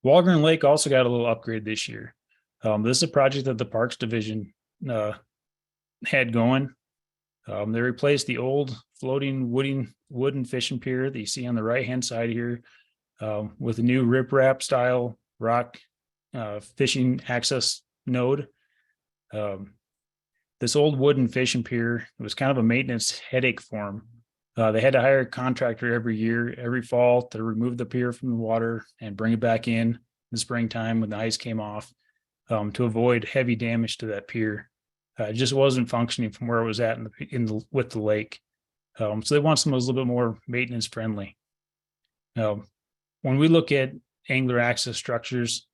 Speaker 5: Walgren Lake also got a little upgrade this year. This is a project that the Parks Division had going. They replaced the old floating wooden fishing pier that you see on the right-hand side here with a new riprap style rock fishing access node. This old wooden fishing pier, it was kind of a maintenance headache for them. They had to hire a contractor every fall to remove the pier from the water and bring it back in the springtime when the ice came off to avoid heavy damage to that pier. It just wasn't functioning from where it was at with the lake. So they want something that's a little bit more maintenance friendly. When we look at angler access structures,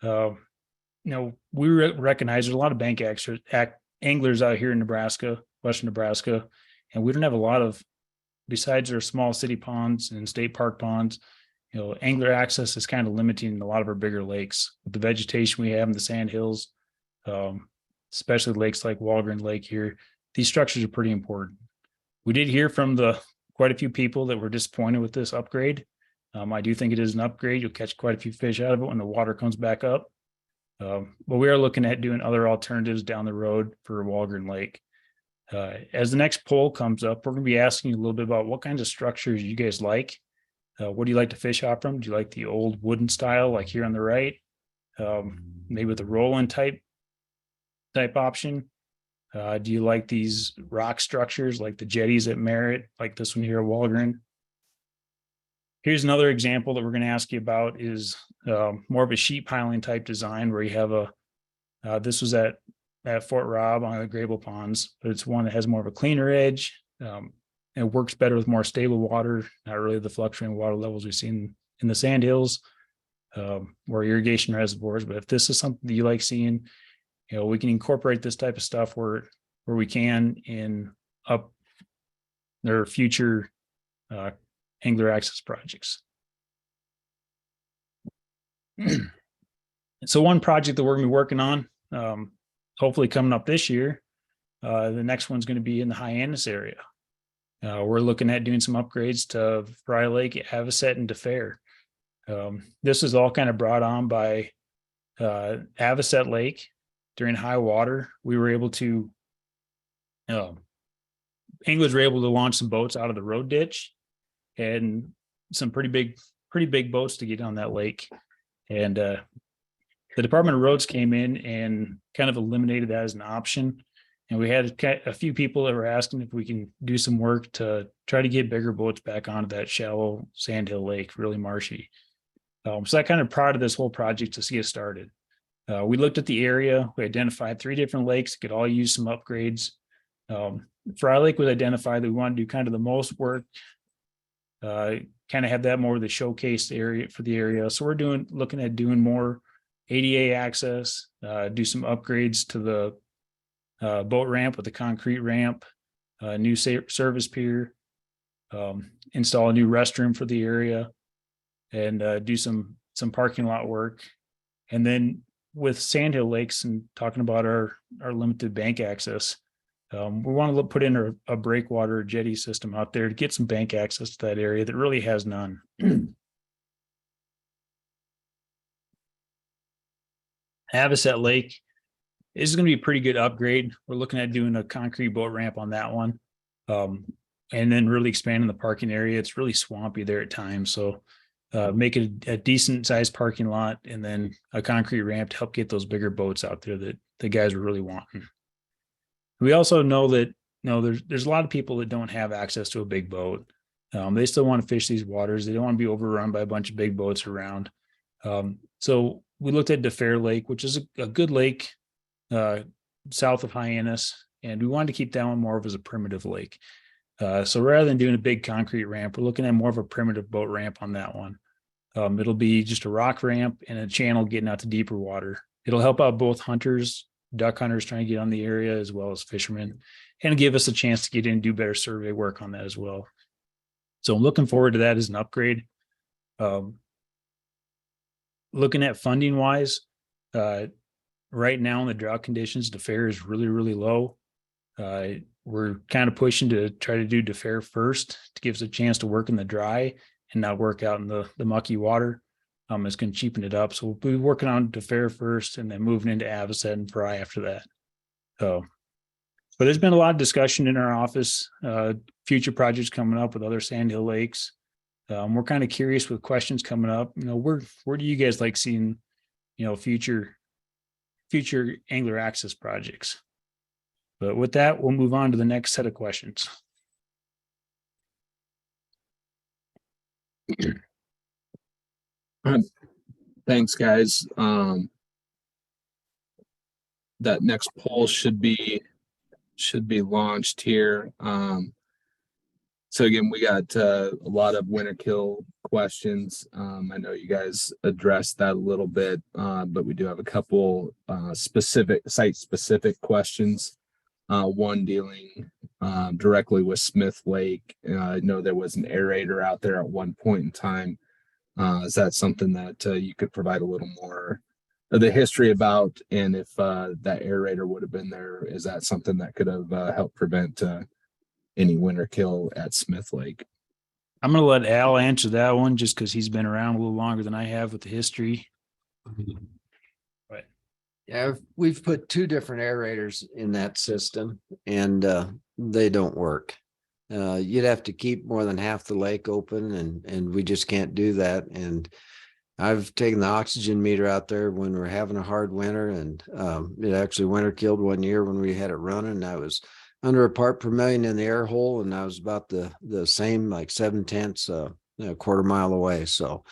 Speaker 5: we recognize there's a lot of bank anglers out here in Nebraska, Western Nebraska, and we don't have a lot of, besides our small city ponds and state park ponds, angler access is kind of limiting a lot of our bigger lakes with the vegetation we have in the sand hills, especially lakes like Walgren Lake here. These structures are pretty important. We did hear from quite a few people that were disappointed with this upgrade. I do think it is an upgrade. You'll catch quite a few fish out of it when the water comes back up. But we are looking at doing other alternatives down the road for Walgren Lake. As the next poll comes up, we're going to be asking you a little bit about what kinds of structures you guys like. What do you like to fish out from? Do you like the old wooden style, like here on the right? Maybe with a roll-in type option, Do you like these rock structures like the jetties at Merritt, like this one here at Walgren? Here's another example that we're going to ask you about is more of a sheet piling type design where you have this was at Fort Robb on the Grable Ponds, but it's one that has more of a cleaner edge. It works better with more stable water, not really the fluctuating water levels we've seen in the sandhills or irrigation reservoirs. But if this is something that you like seeing, we can incorporate this type of stuff where we can in up their future angler access projects. So one project that we're going to be working on, hopefully coming up this year, the next one's going to be in the Hyannis area. We're looking at doing some upgrades to Fry Lake, Avocet, and DeFair. This is all kind of brought on by Avocet Lake. During high water, we were able to, anglers were able to launch some boats out of the road ditch and some pretty big boats to get on that lake. And the Department of Roads came in and kind of eliminated that as an option. And we had a few people that were asking if we can do some work to try to get bigger boats back onto that shallow sandhill lake, really marshy. So that kind of prodded this whole project to see us started. We looked at the area. We identified 3 different lakes that could all use some upgrades. Fry Lake was identified that we want to do kind of the most work, kind of have that more of the showcase area for the area. So we're looking at doing more ADA access, do some upgrades to the boat ramp with the concrete ramp, new service pier, install a new restroom for the area, and do some parking lot work. And then with Sandhill Lakes and talking about our limited bank access, we want to put in a breakwater jetty system out there to get some bank access to that area that really has none. Avocet Lake is going to be a pretty good upgrade. We're looking at doing a concrete boat ramp on that one, and then really expanding the parking area. It's really swampy there at times, so make it a decent sized parking lot and then a concrete ramp to help get those bigger boats out there that the guys are really wanting. We also know that there's a lot of people that don't have access to a big boat. They still want to fish these waters. They don't want to be overrun by a bunch of big boats around. So we looked at DeFair Lake, which is a good lake south of Hyannis, and we wanted to keep that one more of as a primitive lake. So rather than doing a big concrete ramp, we're looking at more of a primitive boat ramp on that one. It'll be just a rock ramp and a channel getting out to deeper water. It'll help out both hunters, duck hunters trying to get on the area, as well as fishermen, and give us a chance to get in and do better survey work on that as well. So I'm looking forward to that as an upgrade. Looking at funding wise, right now in the drought conditions, DeFair is really, really low. We're kind of pushing to try to do DeFair first to give us a chance to work in the dry and not work out in the mucky water. It's going to cheapen it up. So we'll be working on DeFair first and then moving into Avocet and Fry after that. So, but there's been a lot of discussion in our office, future projects coming up with other Sandhill lakes. We're kind of curious with questions coming up. Where do you guys like seeing, future angler access projects? But with that, we'll move on to the next set of questions.
Speaker 3: Thanks, guys. That next poll should be launched here. So again, we got a lot of winter kill questions. I know you guys addressed that a little bit, but we do have a couple site-specific questions. One dealing directly with Smith Lake. I know there was an aerator out there at one point in time. Is that something that you could provide a little more of the history about? And if that aerator would have been there, is that something that could have helped prevent any winter kill at Smith Lake?
Speaker 5: I'm going to let Al answer that one just because he's been around a little longer than I have with the history.
Speaker 4: Yeah, we've put 2 different aerators in that system and they don't work. You'd have to keep more than half the lake open and we just can't do that. And I've taken the oxygen meter out there when we're having a hard winter, and it actually winter killed one year when we had it running. I was under a part per million in the air hole, and I was about the same, like 7/10, a quarter mile away. So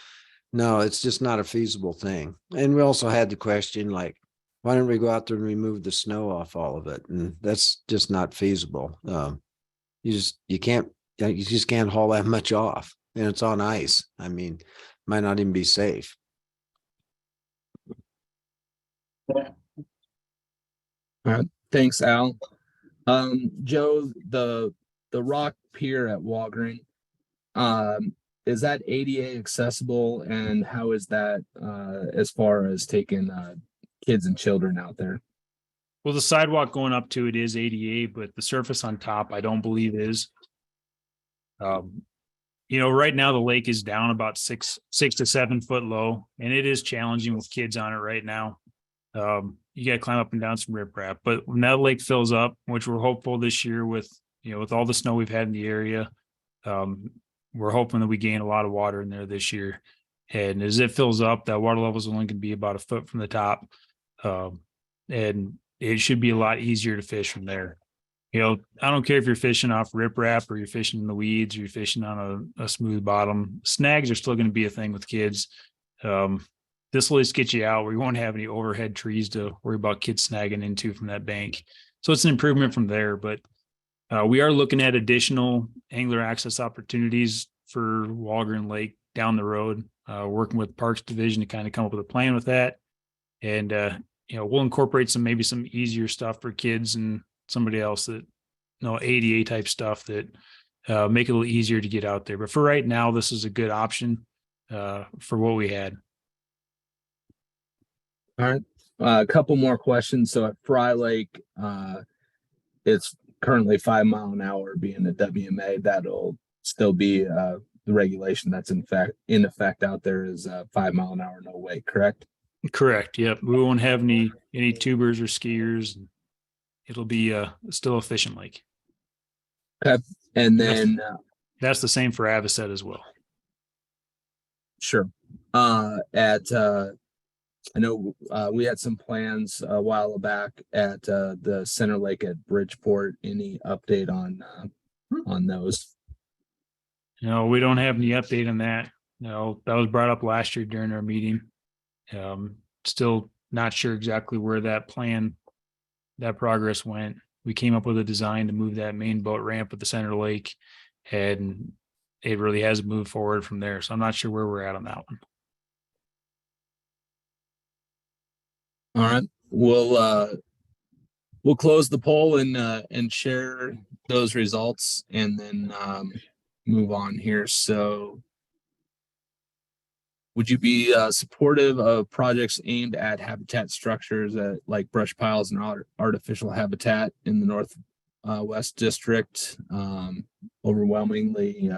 Speaker 4: no, it's just not a feasible thing. And we also had the question, like, why don't we go out there and remove the snow off all of it? And that's just not feasible. You can't, you just can't haul that much off, and it's on ice. I mean, might not even be safe.
Speaker 3: Thanks, Al. Joe, the rock pier at Walgren, is that ADA accessible, and how is that as far as taking kids and children out there?
Speaker 5: Well, the sidewalk going up to it is ADA, but the surface on top, I don't believe is. Right now the lake is down about 6 to 7 foot low, and it is challenging with kids on it right now. You got to climb up and down some riprap, but when that lake fills up, which we're hopeful this year with all the snow we've had in the area, we're hoping that we gain a lot of water in there this year. And as it fills up, that water level is only going to be about a foot from the top. And it should be a lot easier to fish from there. I don't care if you're fishing off riprap or you're fishing in the weeds or you're fishing on a smooth bottom. Snags are still going to be a thing with kids. This will at least get you out where you won't have any overhead trees to worry about kids snagging into from that bank. So it's an improvement from there, but we are looking at additional angler access opportunities for Walgren Lake down the road, working with Parks Division to kind of come up with a plan with that. And, we'll incorporate maybe some easier stuff for kids and somebody else that, ADA type stuff that make it a little easier to get out there. But for right now, this is a good option for what we had.
Speaker 3: All right. A couple more questions. So at Fry Lake, it's currently 5 mile an hour being a WMA. That'll still be the regulation that's in effect out there is 5 mile an hour, no wake, correct?
Speaker 5: Correct. Yep. We won't have any tubers or skiers. It'll be still a fishing lake.
Speaker 3: Okay. And then
Speaker 5: that's the same for Avocet as well.
Speaker 3: Sure. I know we had some plans a while back at the Center Lake at Bridgeport. Any update on those?
Speaker 5: We don't have any update on that. That was brought up last year during our meeting. Still not sure exactly where that progress went. We came up with a design to move that main boat ramp at the Center Lake, and it really hasn't moved forward from there. So I'm not sure where we're at on that one.
Speaker 3: All right, we'll close the poll and share those results, and then move on here. So, would you be supportive of projects aimed at habitat structures like brush piles and artificial habitat in the Northwest District? Overwhelmingly,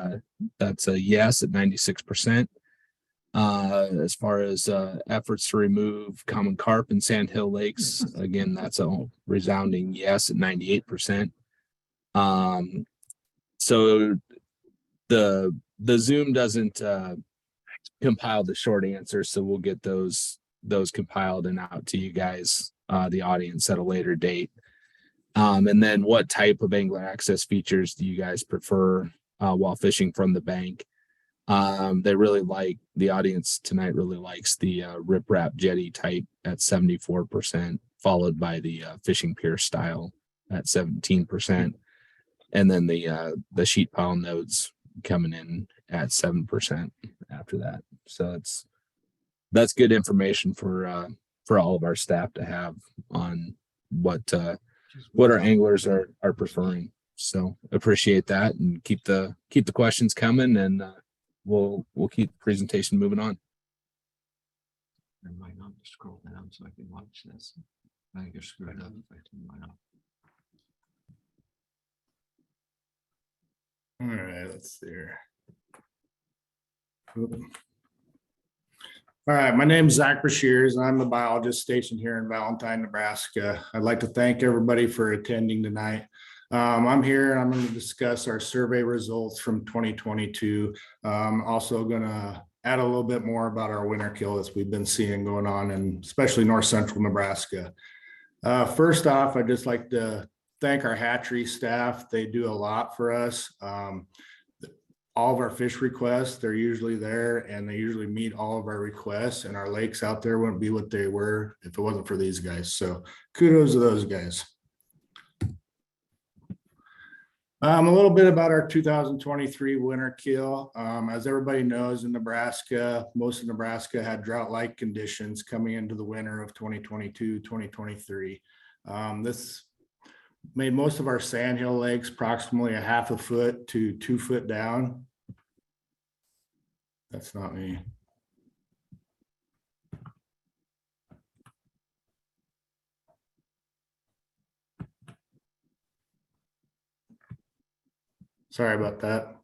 Speaker 3: that's a yes at 96%. As far as efforts to remove common carp and sandhill lakes, again, that's a resounding yes at 98%. So the Zoom doesn't compile the short answer, so we'll get those compiled and out to you guys, the audience, at a later date. And then what type of angler access features do you guys prefer while fishing from the bank? The audience tonight really likes the riprap jetty type at 74%, followed by the fishing pier style at 17%, and then the sheet pile nodes coming in at 7% after that. So that's good information for all of our staff to have on what our anglers are preferring. So appreciate that, and keep the questions coming, and we'll keep the presentation moving on.
Speaker 4: I might not scroll down so I can watch this. I think you're screwed up if I turn mine off.
Speaker 6: All right, let's see here. All right, my name is Zach Brashears, and I'm the biologist stationed here in Valentine, Nebraska. I'd like to thank everybody for attending tonight. I'm here and I'm going to discuss our survey results from 2022. Also going to add a little bit more about our winter kill that we've been seeing going on, and especially north central Nebraska. First off, I'd just like to thank our hatchery staff. They do a lot for us. All of our fish requests, they're usually there, and they usually meet all of our requests, and our lakes out there wouldn't be what they were if it wasn't for these guys. So kudos to those guys. A little bit about our 2023 winter kill. As everybody knows, in Nebraska, most of Nebraska had drought-like conditions coming into the winter of 2022, 2023. This made most of our sandhill lakes approximately 1/2 foot to 2 foot down. That's not me. Sorry about that.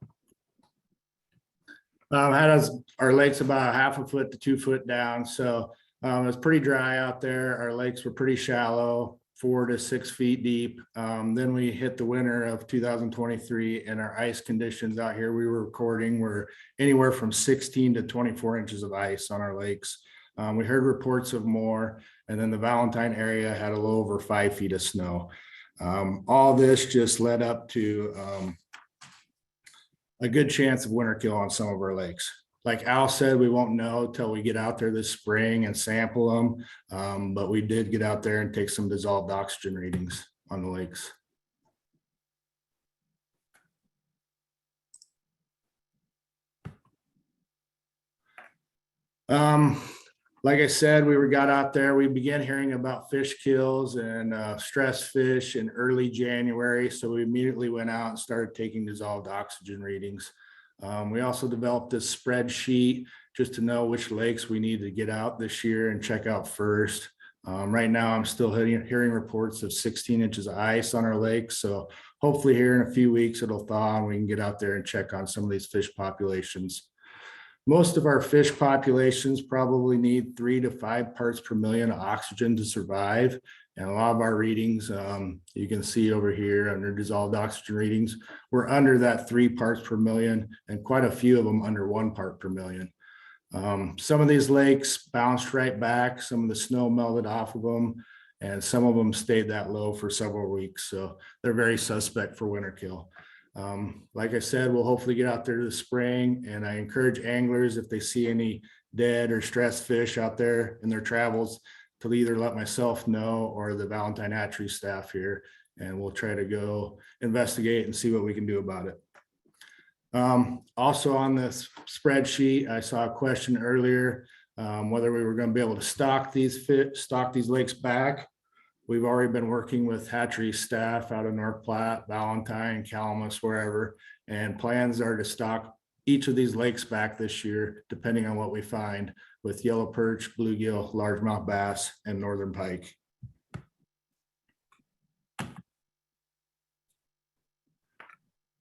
Speaker 6: Had us our lakes about 1/2 foot to 2 foot down. So it's pretty dry out there. Our lakes were pretty shallow, 4 to 6 feet deep. Then we hit the winter of 2023, and our ice conditions out here we were recording were anywhere from 16 to 24 inches of ice on our lakes. We heard reports of more, and then the Valentine area had a little over 5 feet of snow. All this just led up to a good chance of winter kill on some of our lakes. Like Al said, we won't know till we get out there this spring and sample them. But we did get out there and take some dissolved oxygen readings on the lakes. Like I said, got out there, we began hearing about fish kills and stress fish in early January. So we immediately went out and started taking dissolved oxygen readings. We also developed this spreadsheet just to know which lakes we need to get out this year and check out first. Right now, I'm still hearing reports of 16 inches of ice on our lakes. So hopefully here in a few weeks, it'll thaw and we can get out there and check on some of these fish populations. Most of our fish populations probably need 3 to 5 parts per million of oxygen to survive. And a lot of our readings, you can see over here under dissolved oxygen readings, we're under that 3 parts per million, and quite a few of them under 1 part per million. Some of these lakes bounced right back. Some of the snow melted off of them, and some of them stayed that low for several weeks. So they're very suspect for winter kill. Like I said, we'll hopefully get out there this spring, and I encourage anglers, if they see any dead or stressed fish out there in their travels, to either let myself know or the Valentine Hatchery staff here, and we'll try to go investigate and see what we can do about it. Also on this spreadsheet, I saw a question earlier, whether we were going to be able to stock these lakes back. We've already been working with hatchery staff out of North Platte, Valentine, Calamus, wherever, and plans are to stock each of these lakes back this year, depending on what we find, with yellow perch, bluegill, largemouth bass, and northern pike.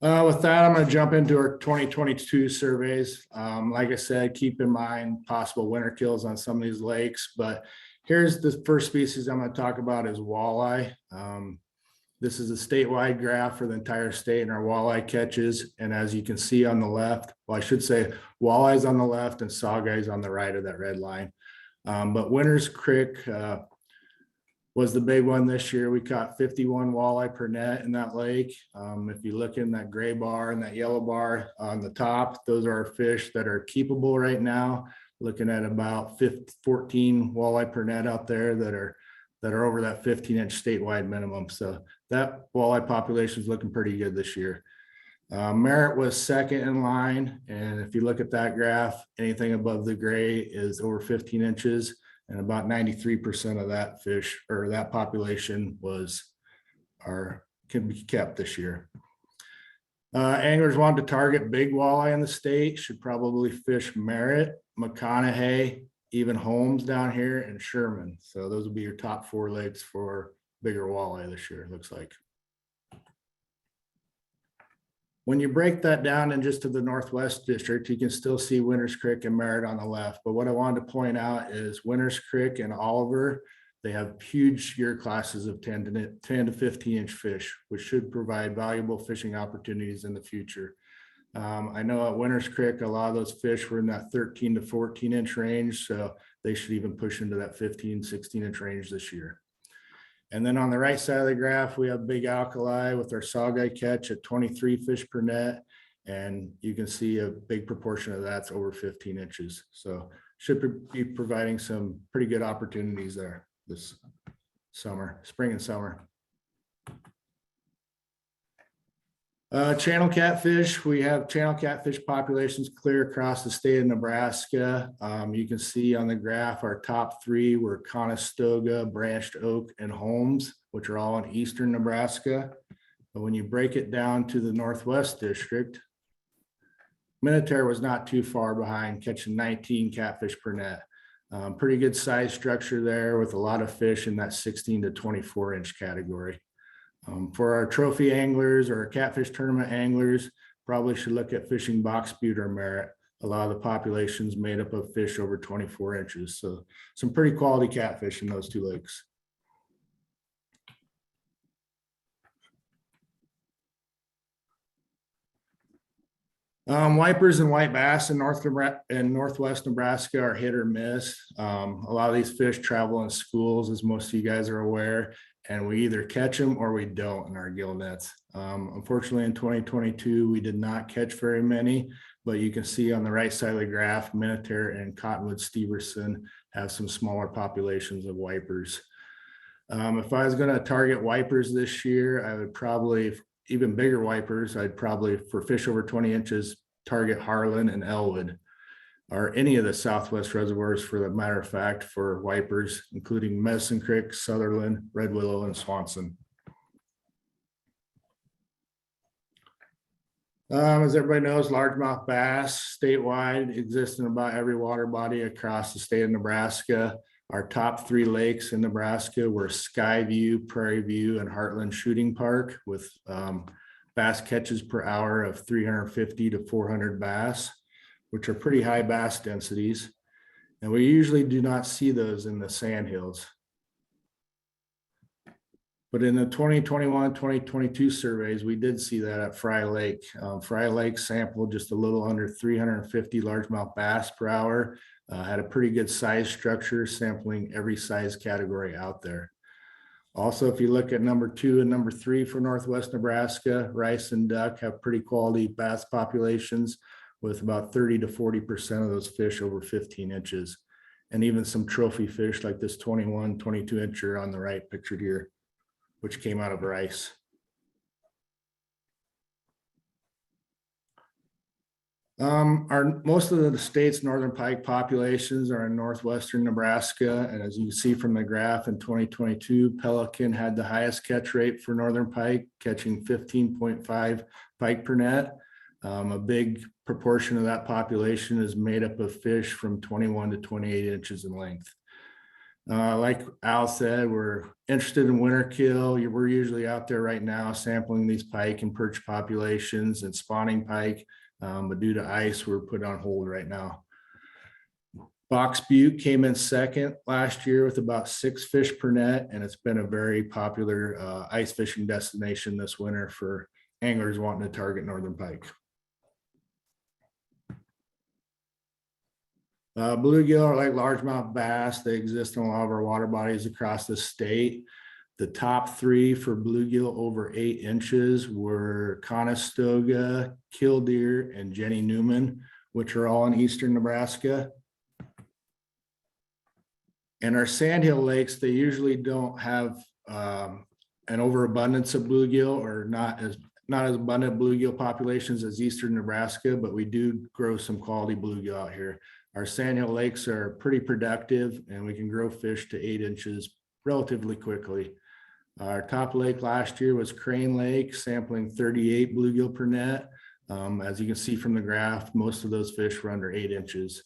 Speaker 6: With that, I'm going to jump into our 2022 surveys. Like I said, keep in mind possible winter kills on some of these lakes, but here's the first species I'm going to talk about is walleye. This is a statewide graph for the entire state and our walleye catches. And as you can see on the left, well, I should say walleyes on the left and saugeyes on the right of that red line. But Winters Creek was the big one this year. We caught 51 walleye per net in that lake. If you look in that gray bar and that yellow bar on the top, those are fish that are keepable right now. Looking at about 14 walleye per net out there that are over that 15-inch statewide minimum. So that walleye population is looking pretty good this year. Merritt was second in line. And if you look at that graph, anything above the gray is over 15 inches. And about 93% of that fish or that population can be kept this year. Anglers want to target big walleye in the state, should probably fish Merritt, McConaughey, even Holmes down here, and Sherman. So those will be your top 4 lakes for bigger walleye this year, it looks like. When you break that down and just to the Northwest District, you can still see Winters Creek and Merritt on the left. But what I wanted to point out is Winters Creek and Oliver, they have huge year classes of 10 to 15 inch fish, which should provide valuable fishing opportunities in the future. I know at Winters Creek, a lot of those fish were in that 13 to 14 inch range, so they should even push into that 15, 16 inch range this year. And then on the right side of the graph, we have big alkali with our saugeye catch at 23 fish per net. And you can see a big proportion of that's over 15 inches. So should be providing some pretty good opportunities there this summer, spring and summer. Channel catfish, we have channel catfish populations clear across the state of Nebraska. You can see on the graph, our top three were Conestoga, Branched Oak, and Holmes, which are all in eastern Nebraska. But when you break it down to the Northwest District, Minutair was not too far behind, catching 19 catfish per net. Pretty good size structure there with a lot of fish in that 16 to 24 inch category. For our trophy anglers or catfish tournament anglers, probably should look at fishing Box Butte or Merritt. A lot of the population's made up of fish over 24 inches. So some pretty quality catfish in those two lakes. Wipers and white bass in Northwest Nebraska are hit or miss. A lot of these fish travel in schools, as most of you guys are aware, and we either catch them or we don't in our gill nets. Unfortunately, in 2022, we did not catch very many, but you can see on the right side of the graph, Minutair and Cottonwood Steverson have some smaller populations of wipers. If I was going to target wipers this year, I would probably, even bigger wipers, I'd probably, for fish over 20 inches, target Harlan and Elwood, or any of the Southwest reservoirs for the matter of fact, for wipers, including Medicine Creek, Sutherland, Red Willow, and Swanson. As everybody knows, largemouth bass statewide exist in about every water body across the state of Nebraska. Our top three lakes in Nebraska were Skyview, Prairie View, and Heartland Shooting Park with bass catches per hour of 350 to 400 bass, which are pretty high bass densities. And we usually do not see those in the sandhills. But in the 2021, 2022 surveys, we did see that at Fry Lake. Fry Lake sampled just a little under 350 largemouth bass per hour. Had a pretty good size structure, sampling every size category out there. Also, if you look at number 2 and number 3 for Northwest Nebraska, rice and duck have pretty quality bass populations with about 30 to 40% of those fish over 15 inches. And even some trophy fish like this 21, 22 incher on the right pictured here, which came out of rice. Most of the state's northern pike populations are in northwestern Nebraska. And as you can see from the graph in 2022, Pelican had the highest catch rate for northern pike, catching 15.5 pike per net. A big proportion of that population is made up of fish from 21 to 28 inches in length. Like Al said, we're interested in winter kill. We're usually out there right now sampling these pike and perch populations and spawning pike. But due to ice, we're put on hold right now. Box Butte came in second last year with about 6 fish per net, and it's been a very popular ice fishing destination this winter for anglers wanting to target northern pike. Bluegill are like largemouth bass. They exist in a lot of our water bodies across the state. The top 3 for bluegill over 8 inches were Conestoga, Killdeer, and Jenny Newman, which are all in eastern Nebraska. And our sandhill lakes, they usually don't have an overabundance of bluegill, or not as abundant bluegill populations as eastern Nebraska, but we do grow some quality bluegill out here. Our sandhill lakes are pretty productive, and we can grow fish to 8 inches relatively quickly. Our top lake last year was Crane Lake, sampling 38 bluegill per net. As you can see from the graph, most of those fish were under 8 inches.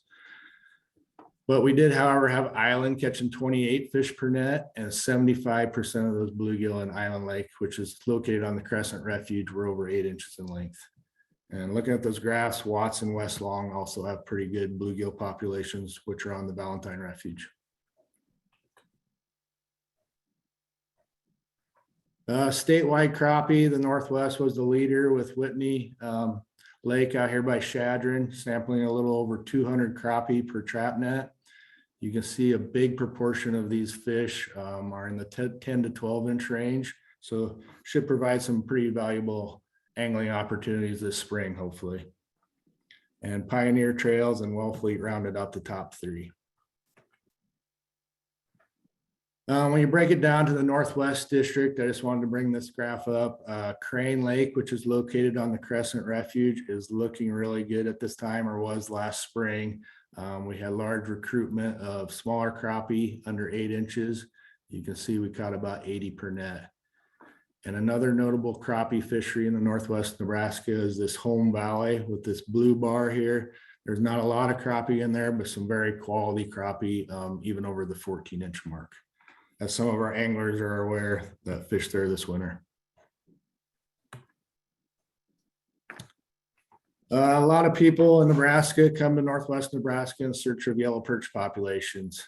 Speaker 6: But we did, however, have Island catching 28 fish per net, and 75% of those bluegill in Island Lake, which is located on the Crescent Refuge, were over 8 inches in length. And looking at those graphs, Watts and West Long also have pretty good bluegill populations, which are on the Valentine Refuge. Statewide crappie, the Northwest was the leader with Whitney lake out here by Shadron, sampling a little over 200 crappie per trap net. You can see a big proportion of these fish are in the 10 to 12 inch range. So should provide some pretty valuable angling opportunities this spring, hopefully. And Pioneer Trails and Wellfleet rounded out the top three. When you break it down to the Northwest District, I just wanted to bring this graph up. Crane Lake, which is located on the Crescent Refuge, is looking really good at this time, or was last spring. We had large recruitment of smaller crappie under 8 inches. You can see we caught about 80 per net. And another notable crappie fishery in the Northwest Nebraska is this Home Valley with this blue bar here. There's not a lot of crappie in there, but some very quality crappie, even over the 14-inch mark. As some of our anglers are aware that fished there this winter. A lot of people in Nebraska come to Northwest Nebraska in search of yellow perch populations.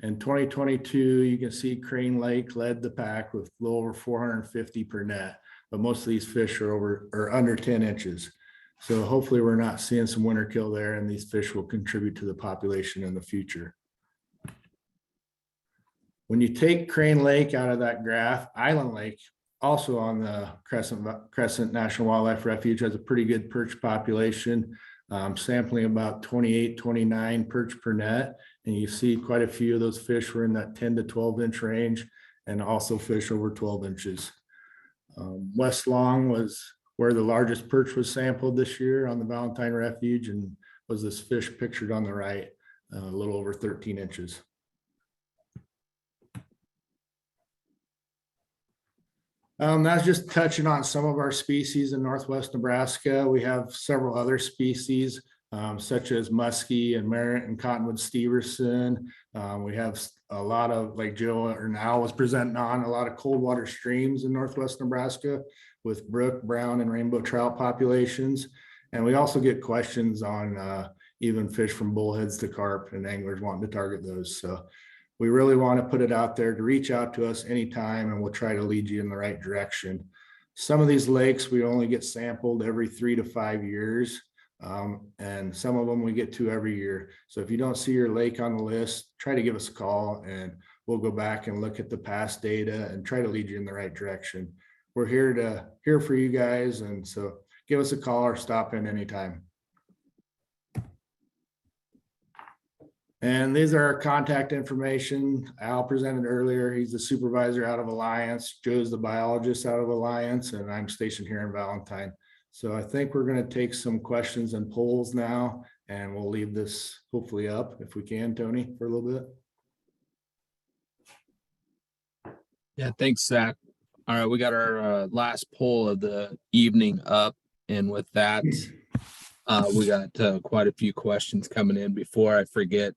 Speaker 6: In 2022, you can see Crane Lake led the pack with a little over 450 per net, but most of these fish are under 10 inches. So hopefully we're not seeing some winter kill there, and these fish will contribute to the population in the future. When you take Crane Lake out of that graph, Island Lake, also on the Crescent National Wildlife Refuge, has a pretty good perch population, sampling about 28, 29 perch per net. And you see quite a few of those fish were in that 10 to 12 inch range, and also fish over 12 inches. West Long was where the largest perch was sampled this year on the Valentine Refuge, and was this fish pictured on the right, a little over 13 inches. That's just touching on some of our species in Northwest Nebraska. We have several other species, such as muskie and Merritt and Cottonwood Steverson. We have a lot of, like Joe or Now was presenting on, a lot of cold water streams in Northwest Nebraska with brook, brown, and rainbow trout populations. And we also get questions on even fish from bullheads to carp, and anglers wanting to target those. So we really want to put it out there to reach out to us anytime, and we'll try to lead you in the right direction. Some of these lakes, we only get sampled every 3 to 5 years. And some of them we get to every year. So if you don't see your lake on the list, try to give us a call, and we'll go back and look at the past data and try to lead you in the right direction. We're here for you guys. And so give us a call or stop in anytime. And these are our contact information. Al presented earlier. He's the supervisor out of Alliance. Joe's the biologist out of Alliance, and I'm stationed here in Valentine. So I think we're going to take some questions and polls now, and we'll leave this hopefully up if we can, Tony, for a little bit.
Speaker 3: Yeah, thanks, Zach. All right, we got our last poll of the evening up, and with that, we got quite a few questions coming in. Before I forget,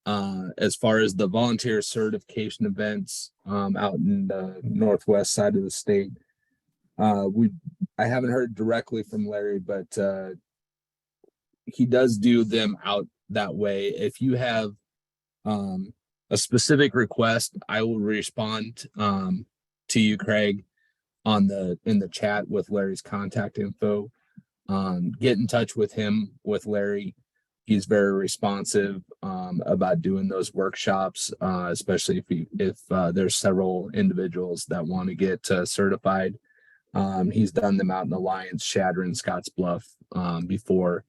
Speaker 3: as far as the volunteer certification events out in the northwest side of the state, I haven't heard directly from Larry, but he does do them out that way. If you have a specific request, I will respond to you, Craig, in the chat with Larry's contact info. Get in touch with him, with Larry. He's very responsive about doing those workshops, especially if there's several individuals that want to get certified. He's done them out in Alliance, Shadron, Scotts Bluff before.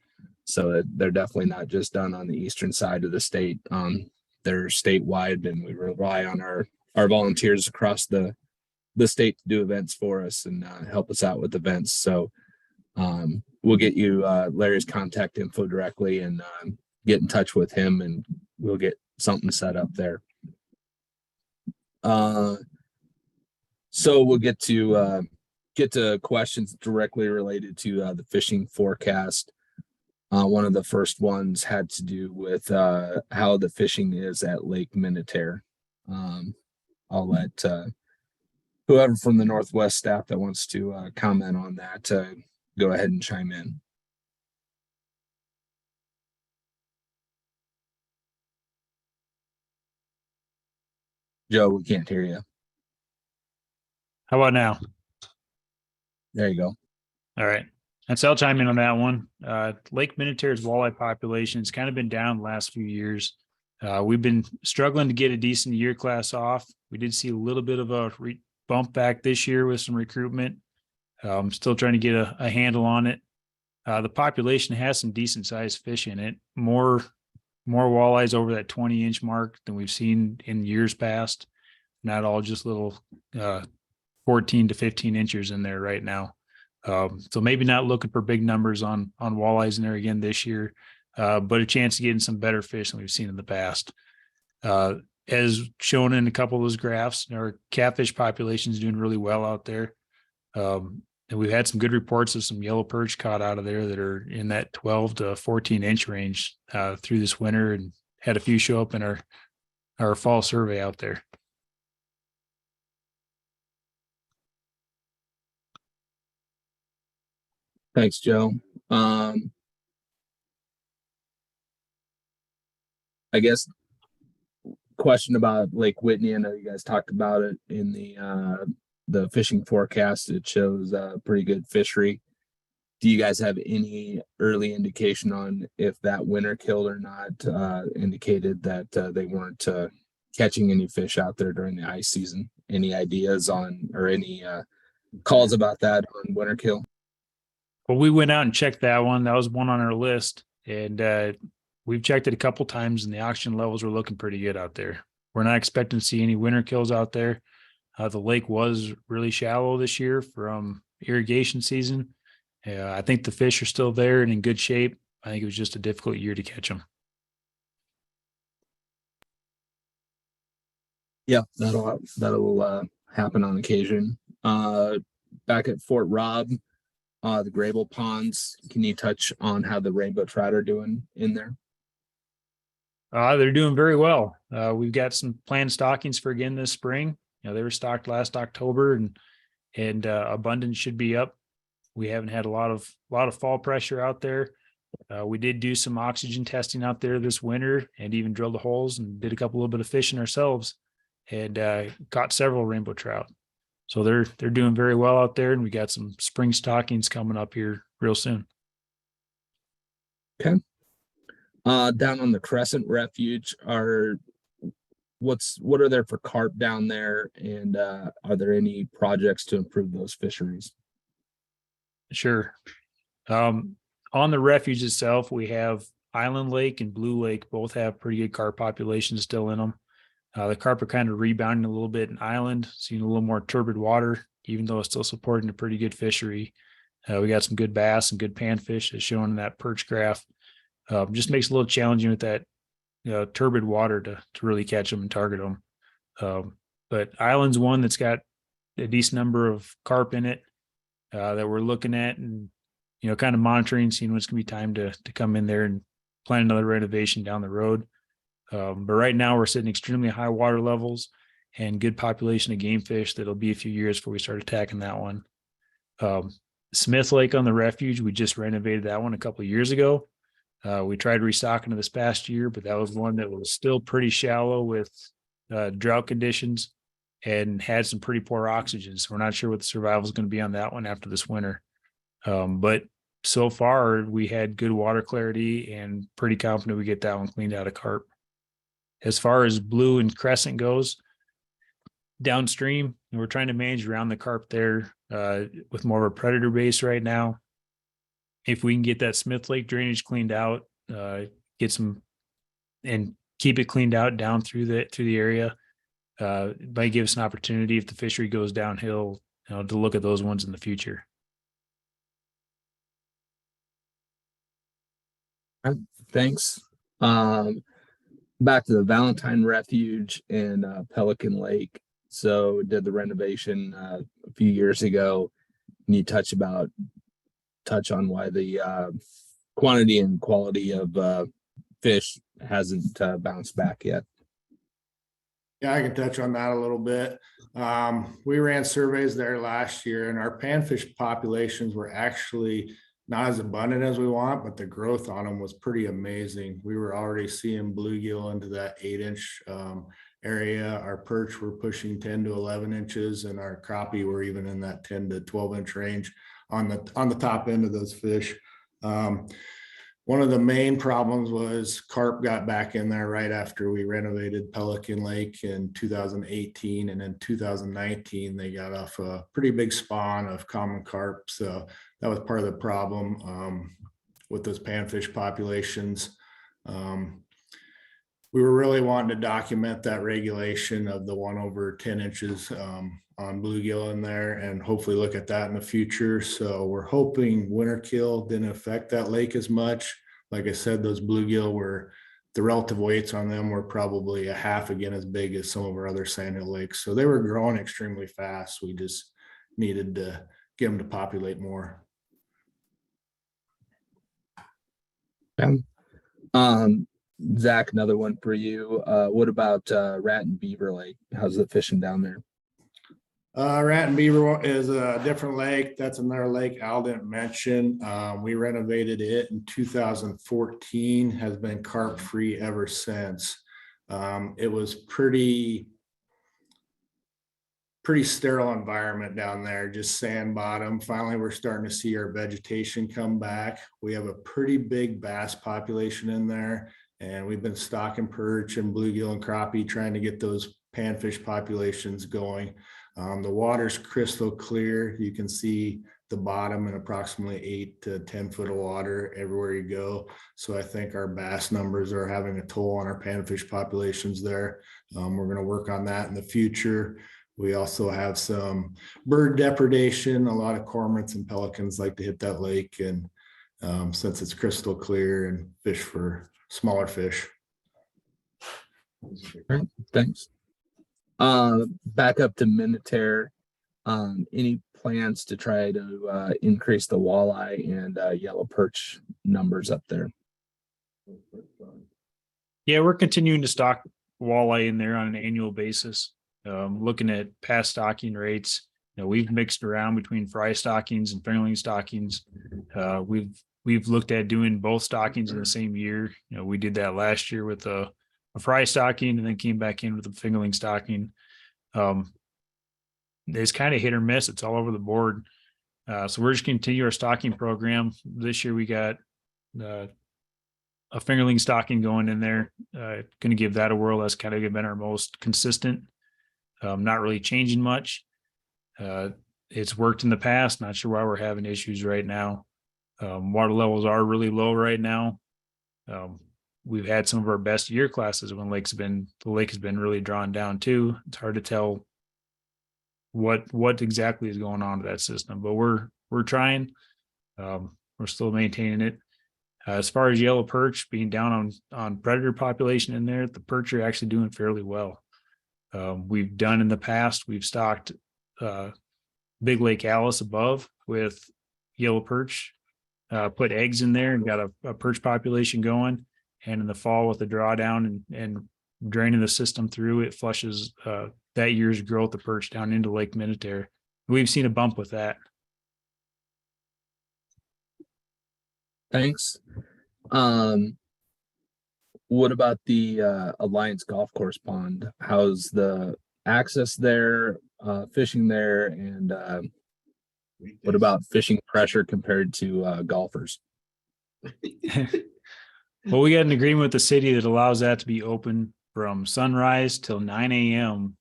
Speaker 3: So they're definitely not just done on the eastern side of the state. They're statewide, and we rely on our volunteers across the state to do events for us and help us out with events. So we'll get you Larry's contact info directly, and get in touch with him, and we'll get something set up there. So we'll get to questions directly related to the fishing forecast. One of the first ones had to do with how the fishing is at Lake Minnetonka. I'll let whoever from the Northwest staff that wants to comment on that go ahead and chime in. Joe, we can't hear you.
Speaker 5: How about now?
Speaker 3: There you go.
Speaker 5: All right. And so I'll chime in on that one. Lake Minotaire's walleye population has kind of been down the last few years. We've been struggling to get a decent year class off. We did see a little bit of a bump back this year with some recruitment. Still trying to get a handle on it. The population has some decent sized fish in it. More walleyes over that 20-inch mark than we've seen in years past. Not all just little 14 to 15 inches in there right now. So maybe not looking for big numbers on walleyes in there again this year, but a chance of getting some better fish than we've seen in the past. As shown in a couple of those graphs, our catfish population is doing really well out there. And we've had some good reports of some yellow perch caught out of there that are in that 12 to 14 inch range through this winter, and had a few show up in our fall survey out there.
Speaker 3: Thanks, Joe. I guess question about Lake Whitney. I know you guys talked about it in the fishing forecast. It shows a pretty good fishery. Do you guys have any early indication on if that winter kill or not indicated that they weren't catching any fish out there during the ice season? Any ideas on or any calls about that on winter kill?
Speaker 5: Well, we went out and checked that one. That was one on our list, and we've checked it a couple times, and the oxygen levels were looking pretty good out there. We're not expecting to see any winter kills out there. The lake was really shallow this year from irrigation season. I think the fish are still there and in good shape. I think it was just a difficult year to catch them.
Speaker 3: Yeah, that'll happen on occasion. Back at Fort Robb, the Grable ponds. Can you touch on how the rainbow trout are doing in there?
Speaker 5: They're doing very well. We've got some planned stockings for again this spring. They were stocked last October, and abundance should be up. We haven't had a lot of fall pressure out there. We did do some oxygen testing out there this winter, and even drilled the holes and did a little bit of fishing ourselves, and caught several rainbow trout. So they're doing very well out there, and we got some spring stockings coming up here real soon.
Speaker 3: Okay. Down on the Crescent Refuge, what are there for carp down there, and are there any projects to improve those fisheries?
Speaker 5: Sure. On the refuge itself, we have Island Lake and Blue Lake both have pretty good carp populations still in them. The carp are kind of rebounding a little bit in Island, seeing a little more turbid water, even though it's still supporting a pretty good fishery. We got some good bass and good panfish as shown in that perch graph. Just makes it a little challenging with that turbid water to really catch them and target them. But Island's one that's got a decent number of carp in it that we're looking at, and kind of monitoring, seeing when it's gonna be time to come in there and plan another renovation down the road. But right now we're sitting extremely high water levels and good population of game fish. That'll be a few years before we start attacking that one. Smith Lake on the refuge, we just renovated that one a couple of years ago. We tried restocking it this past year, but that was one that was still pretty shallow with drought conditions and had some pretty poor oxygen. So we're not sure what the survival is going to be on that one after this winter. But so far we had good water clarity and pretty confident we get that one cleaned out of carp. As far as Blue and Crescent goes, downstream, we're trying to manage around the carp there with more of a predator base right now. If we can get that Smith Lake drainage cleaned out, get some and keep it cleaned out down through the area, it might give us an opportunity if the fishery goes downhill, to look at those ones in the future.
Speaker 3: Thanks. Back to the Valentine Refuge in Pelican Lake. So did the renovation a few years ago. Can you touch on why the quantity and quality of fish hasn't bounced back yet?
Speaker 6: Yeah, I can touch on that a little bit. We ran surveys there last year, and our panfish populations were actually not as abundant as we want, but the growth on them was pretty amazing. We were already seeing bluegill into that 8-inch area. Our perch were pushing 10 to 11 inches, and our crappie were even in that 10 to 12 inch range. on the top end of those fish. One of the main problems was carp got back in there right after we renovated Pelican Lake in 2018, and in 2019 they got off a pretty big spawn of common carp. So that was part of the problem with those panfish populations. We were really wanting to document that regulation of the 1/10 inches on bluegill in there, and hopefully look at that in the future. So we're hoping winter kill didn't affect that lake as much. Like I said, those bluegill were, the relative weights on them were probably a half again as big as some of our other sandhill lakes. So they were growing extremely fast. We just needed to get them to populate more.
Speaker 3: Zach, another one for you. What about Rat and Beaver Lake? How's the fishing down there?
Speaker 6: Rat and Beaver is a different lake. That's another lake Al didn't mention. We renovated it in 2014, has been carp free ever since. It was pretty sterile environment down there, just sand bottom. Finally, we're starting to see our vegetation come back. We have a pretty big bass population in there, and we've been stocking perch and bluegill and crappie, trying to get those panfish populations going. The water's crystal clear. You can see the bottom in approximately 8 to 10 foot of water everywhere you go. So I think our bass numbers are having a toll on our panfish populations there. We're going to work on that in the future. We also have some bird depredation. A lot of cormorants and pelicans like to hit that lake, and since it's crystal clear, and fish for smaller fish.
Speaker 3: Thanks. Back up to Minutair. Any plans to try to increase the walleye and yellow perch numbers up there?
Speaker 5: Yeah, we're continuing to stock walleye in there on an annual basis. Looking at past stocking rates, we've mixed around between fry stockings and fingerling stockings. We've looked at doing both stockings in the same year. We did that last year with a fry stocking, and then came back in with a fingerling stocking. It's kind of hit or miss. It's all over the board. So we're just continue our stocking program. This year we got a fingerling stocking going in there. Going to give that a whirl. That's kind of been our most consistent. Not really changing much. It's worked in the past. Not sure why we're having issues right now. Water levels are really low right now. We've had some of our best year classes when the lake has been really drawn down too. It's hard to tell what exactly is going on to that system, but we're trying. We're still maintaining it. As far as yellow perch being down on predator population in there, the perch are actually doing fairly well. We've done in the past, we've stocked Big Lake Alice above with yellow perch, put eggs in there and got a perch population going. And in the fall with the drawdown and draining the system through, it flushes that year's growth of perch down into Lake Minutair. We've seen a bump with that.
Speaker 3: Thanks. What about the Alliance Golf Course pond? How's the access there, fishing there, and what about fishing pressure compared to golfers?
Speaker 5: Well, we got an agreement with the city that allows that to be open from sunrise till 9 a.m.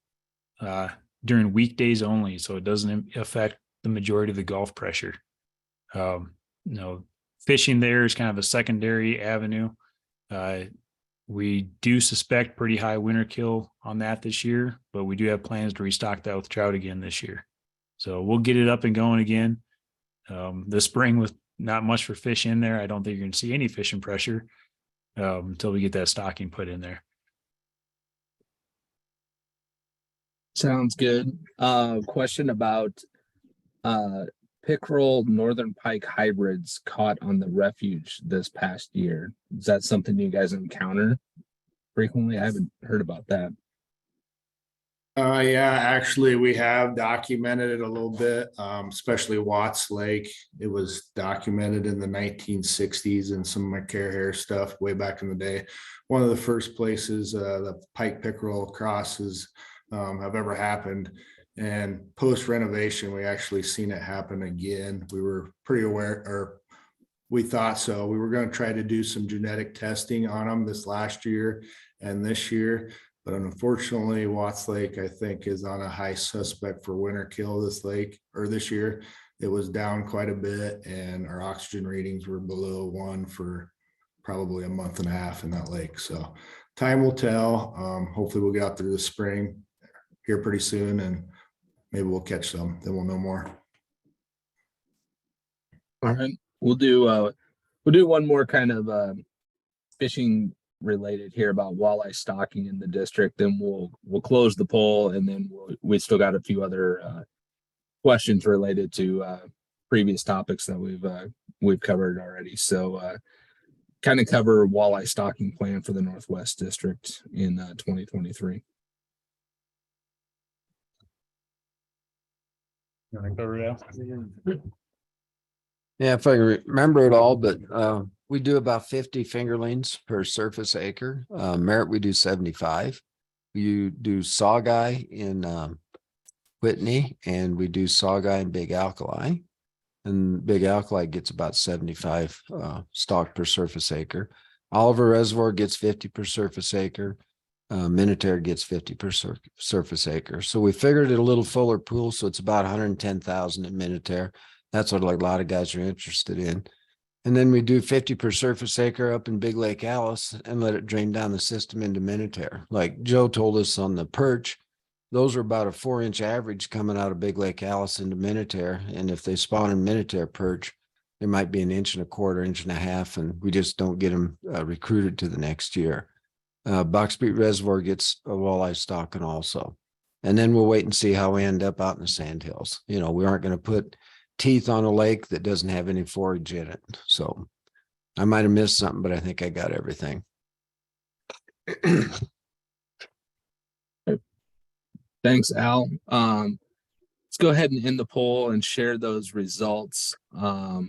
Speaker 5: During weekdays only, so it doesn't affect the majority of the golf pressure. Fishing there is kind of a secondary avenue. We do suspect pretty high winter kill on that this year, but we do have plans to restock that with trout again this year. So we'll get it up and going again. This spring with not much for fish in there, I don't think you're going to see any fishing pressure until we get that stocking put in there.
Speaker 3: Sounds good. Question about pickerel northern pike hybrids caught on the refuge this past year. Is that something you guys encounter frequently? I haven't heard about that.
Speaker 6: Yeah, actually, we have documented it a little bit, especially Watts Lake. It was documented in the 1960s and some of my care hair stuff way back in the day. One of the first places the pike pickerel crosses have ever happened. And post renovation, we actually seen it happen again. We were pretty aware, or we thought so. We were going to try to do some genetic testing on them this last year and this year. But unfortunately, Watts Lake, I think, is on a high suspect for winter kill this lake or this year. It was down quite a bit, and our oxygen readings were below 1 for probably a month and a half in that lake. So time will tell. Hopefully we'll get out there this spring here pretty soon, and maybe we'll catch some, then we'll know more.
Speaker 3: All right, we'll do one more kind of fishing related here about walleye stocking in the district, then we'll close the poll, and then we still got a few other questions related to previous topics that we've covered already. So kind of cover walleye stocking plan for the Northwest District in 2023.
Speaker 5: You want to cover it out?
Speaker 4: Yeah, if I remember it all, but we do about 50 fingerlings per surface acre. Merritt, we do 75. You do Sawguy in Whitney, and we do Sawguy in Big Alkali. And Big Alkali gets about 75 stock per surface acre. Oliver Reservoir gets 50 per surface acre. Minutair gets 50 per surface acre. So we figured it a little fuller pool, so it's about 110,000 at Minutair. That's what like a lot of guys are interested in. And then we do 50 per surface acre up in Big Lake Alice and let it drain down the system into Minutair. Like Joe told us on the perch, those are about a 4-inch average coming out of Big Lake Alice into Minutair. And if they spawn in Minutair perch, there might be 1.25 inches, 1.5 inches, and we just don't get them recruited to the next year. Box Beat Reservoir gets a walleye stocking also. And then we'll wait and see how we end up out in the sandhills. You know, we aren't going to put teeth on a lake that doesn't have any forage in it. So I might have missed something, but I think I got everything.
Speaker 3: Thanks, Al. Let's go ahead and end the poll and share those results. So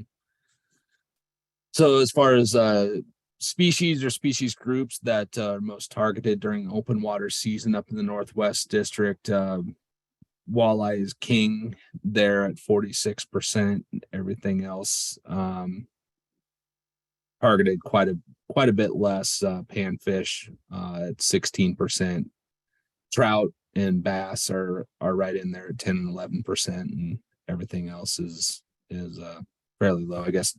Speaker 3: as far as species or species groups that are most targeted during open water season up in the Northwest District, walleye is king there at 46%. Everything else targeted quite a bit less. Panfish at 16%. Trout and bass are right in there at 10 and 11%, and everything else is fairly low. I guess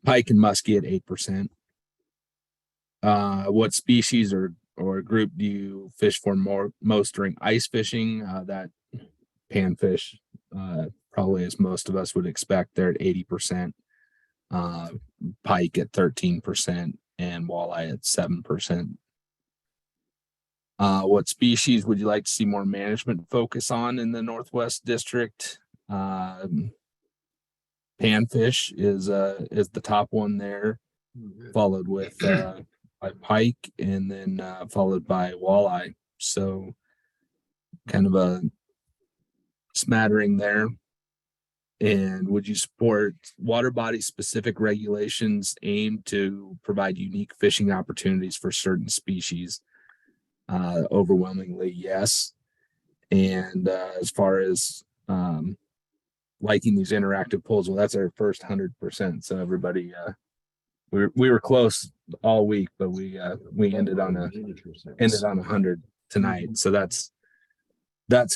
Speaker 3: pike and muskie at 8%. What species or group do you fish for most during ice fishing? That panfish, probably as most of us would expect, they're at 80%. Pike at 13% and walleye at 7%. What species would you like to see more management focus on in the Northwest District? Panfish is the top one there, followed with by pike, and then followed by walleye. So kind of a smattering there. And would you support water body specific regulations aimed to provide unique fishing opportunities for certain species? Overwhelmingly, yes. And as far as liking these interactive polls, well, that's our first 100%. So everybody, we were close all week, but we ended on 100 tonight. So that's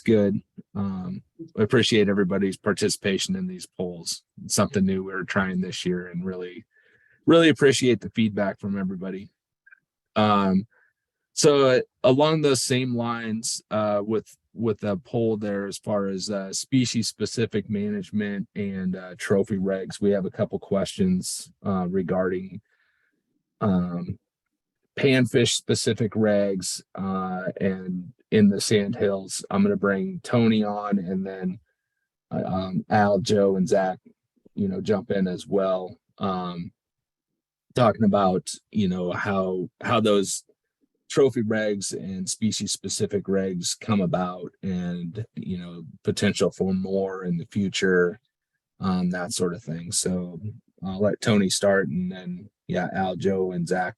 Speaker 3: good. I appreciate everybody's participation in these polls. It's something new we're trying this year, and really appreciate the feedback from everybody. So along those same lines, with a poll there, as far as species specific management and trophy regs, we have a couple questions regarding panfish specific regs and in the sandhills. I'm going to bring Tony on, and then Al, Joe, and Zach, jump in as well, talking about how those trophy regs and species specific regs come about, and potential for more in the future, that sort of thing. So I'll let Tony start, and then Al, Joe, and Zach,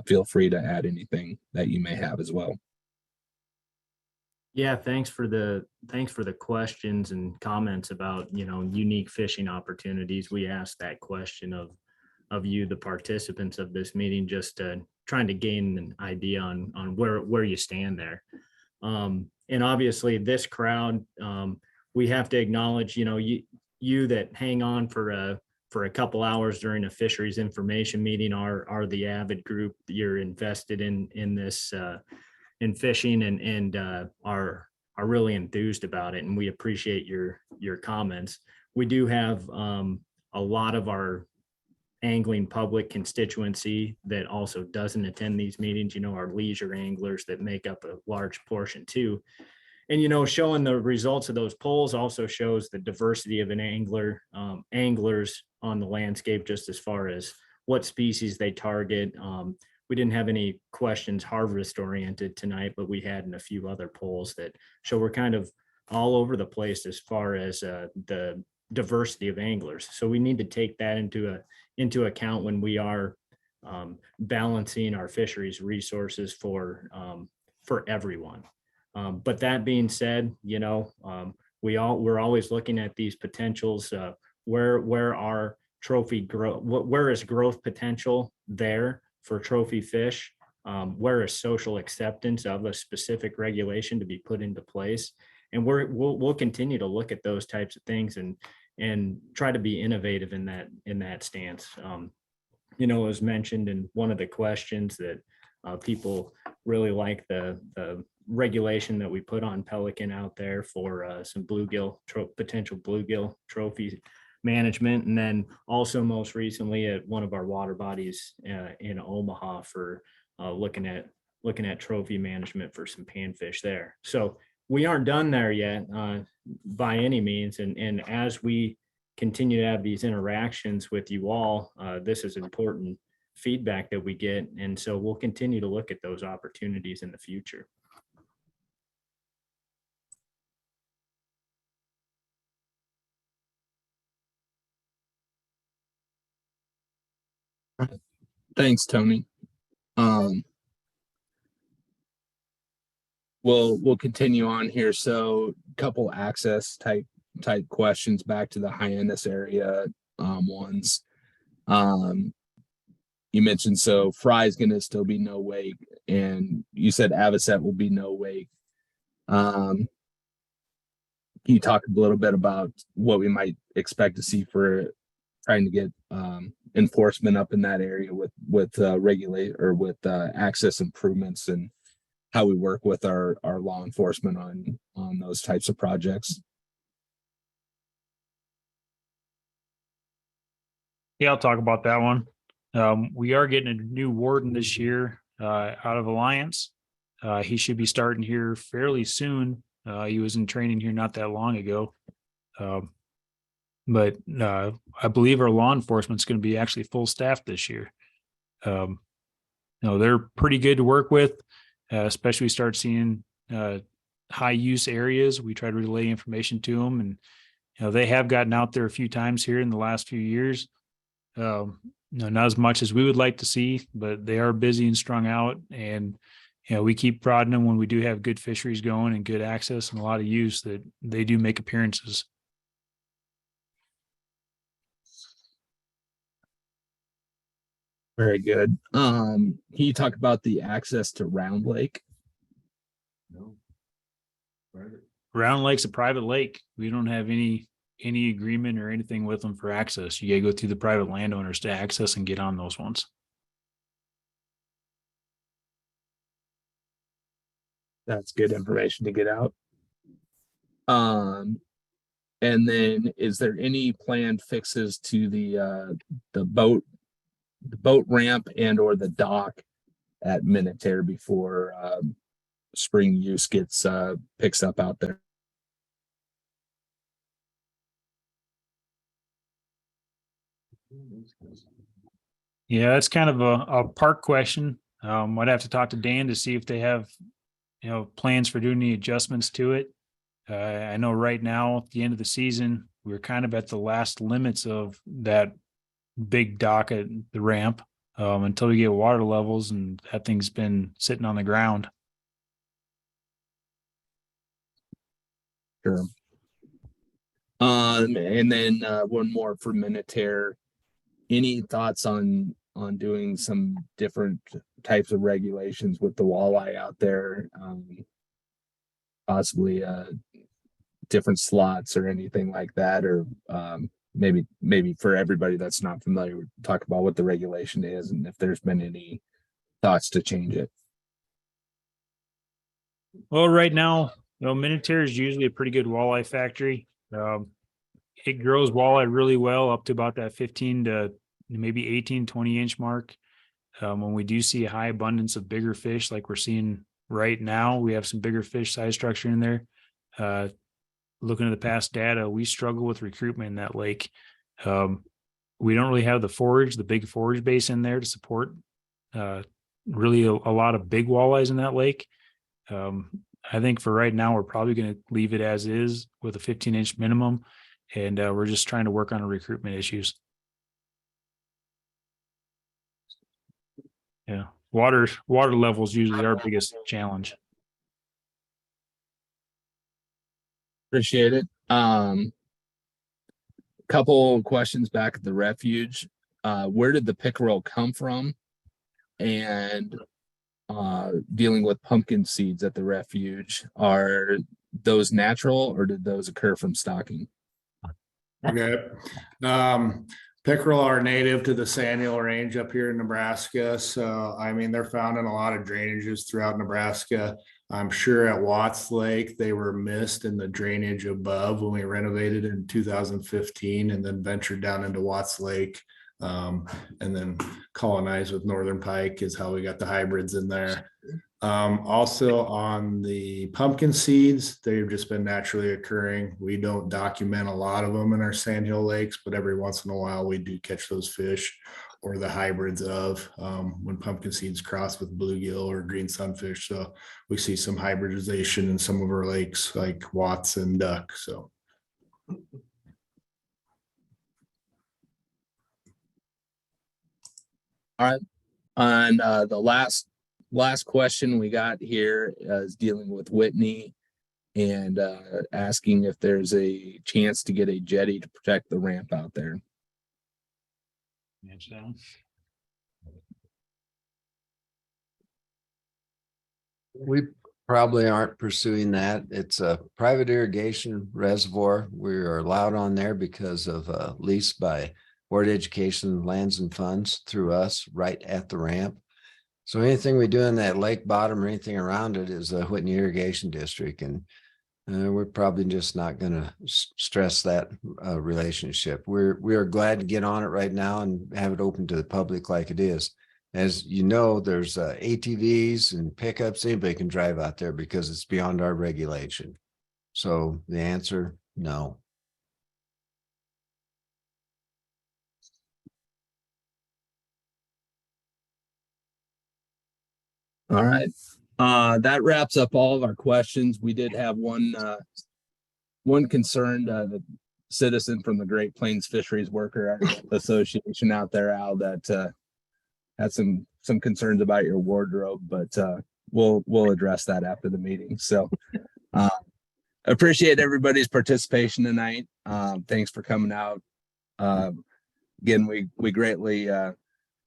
Speaker 3: feel free to add anything that you may have as well.
Speaker 1: Yeah, thanks for the questions and comments about, unique fishing opportunities. We asked that question of you, the participants of this meeting, just trying to gain an idea on where you stand there. And obviously this crowd, we have to acknowledge, you that hang on for a couple hours during a fisheries information meeting are the avid group. You're invested in this, in fishing and are really enthused about it. And we appreciate your comments. We do have a lot of our angling public constituency that also doesn't attend these meetings, our leisure anglers that make up a large portion too. And, showing the results of those polls also shows the diversity of an angler, anglers on the landscape, just as far as what species they target. We didn't have any questions harvest oriented tonight, but we had in a few other polls that show we're kind of all over the place as far as the diversity of anglers. So we need to take that into account when we are balancing our fisheries resources for everyone. But that being said, we're always looking at these potentials. Where our trophy growth, where is growth potential there for trophy fish? Where is social acceptance of a specific regulation to be put into place? And we'll continue to look at those types of things and try to be innovative in that stance. As mentioned in one of the questions that people really like the regulation that we put on Pelican out there for some potential bluegill trophy management. And then also most recently at one of our water bodies in Omaha for looking at trophy management for some panfish there. So we aren't done there yet by any means. And as we continue to have these interactions with you all, this is important feedback that we get. And so we'll continue to look at those opportunities in the future.
Speaker 3: Thanks, Tony. We'll continue on here. So couple access type questions back to the Hyannis area ones. You mentioned so Fry's gonna still be no wake, and you said Avocet will be no wake. Can you talk a little bit about what we might expect to see for trying to get enforcement up in that area with regulate or with access improvements, and how we work with our law enforcement on those types of projects?
Speaker 5: Yeah, I'll talk about that one. We are getting a new warden this year out of Alliance. He should be starting here fairly soon. He was in training here not that long ago. But I believe our law enforcement is going to be actually full staff this year. They're pretty good to work with, especially we start seeing high use areas. We try to relay information to them, and they have gotten out there a few times here in the last few years. Not as much as we would like to see, but they are busy and strung out. And we keep prodding them when we do have good fisheries going and good access and a lot of use, that they do make appearances.
Speaker 3: Very good. Can you talk about the access to Round Lake?
Speaker 6: No. Private.
Speaker 5: Round Lake's a private lake. We don't have any agreement or anything with them for access. You gotta go through the private landowners to access and get on those ones.
Speaker 3: That's good information to get out. And then is there any planned fixes to the boat ramp and or the dock at Minutair before spring use picks up out there?
Speaker 5: Yeah, it's kind of a park question. I'd have to talk to Dan to see if they have, plans for doing any adjustments to it. I know right now at the end of the season, we're kind of at the last limits of that big dock at the ramp until we get water levels, and that thing's been sitting on the ground.
Speaker 3: Sure. And then one more for Minutair. Any thoughts on doing some different types of regulations with the walleye out there? Possibly different slots or anything like that, or maybe for everybody that's not familiar, talk about what the regulation is and if there's been any thoughts to change it.
Speaker 5: Well, right now, Minutair is usually a pretty good walleye factory. It grows walleye really well up to about that 15 to maybe 18, 20-inch mark. When we do see a high abundance of bigger fish, like we're seeing right now, we have some bigger fish size structure in there. Looking at the past data, we struggle with recruitment in that lake. We don't really have the big forage base in there to support really a lot of big walleyes in that lake. I think for right now, we're probably going to leave it as is with a 15-inch minimum. And we're just trying to work on the recruitment issues. Yeah. Water level is usually our biggest challenge.
Speaker 3: Appreciate it. Couple questions back at the refuge. Where did the pickerel come from? And dealing with pumpkin seeds at the refuge, are those natural or did those occur from stocking?
Speaker 6: Okay. Pickerel are native to the Sandhill Range up here in Nebraska. So, I mean, they're found in a lot of drainages throughout Nebraska. I'm sure at Watts Lake, they were missed in the drainage above when we renovated in 2015 and then ventured down into Watts Lake. And then colonized with Northern Pike is how we got the hybrids in there. Also on the pumpkin seeds, they've just been naturally occurring. We don't document a lot of them in our Sandhill lakes, but every once in a while we do catch those fish or the hybrids of when pumpkin seeds cross with bluegill or green sunfish. So we see some hybridization in some of our lakes like Watts and Duck. So.
Speaker 3: All right. And the last question we got here is dealing with Whitney and asking if there's a chance to get a jetty to protect the ramp out there.
Speaker 4: We probably aren't pursuing that. It's a private irrigation reservoir. We are allowed on there because of a lease by Board of Education Lands and Funds through us right at the ramp. So anything we do in that lake bottom or anything around it is the Whitney Irrigation District. And we're probably just not going to stress that relationship. We are glad to get on it right now and have it open to the public like it is. As you know, there's ATVs and pickups. Anybody can drive out there because it's beyond our regulation. So the answer, no.
Speaker 3: All right. That wraps up all of our questions. We did have one concerned the citizen from the Great Plains Fisheries Worker Association out there, Al, that had some concerns about your wardrobe, but we'll address that after the meeting. So appreciate everybody's participation tonight. Thanks for coming out. Again, we greatly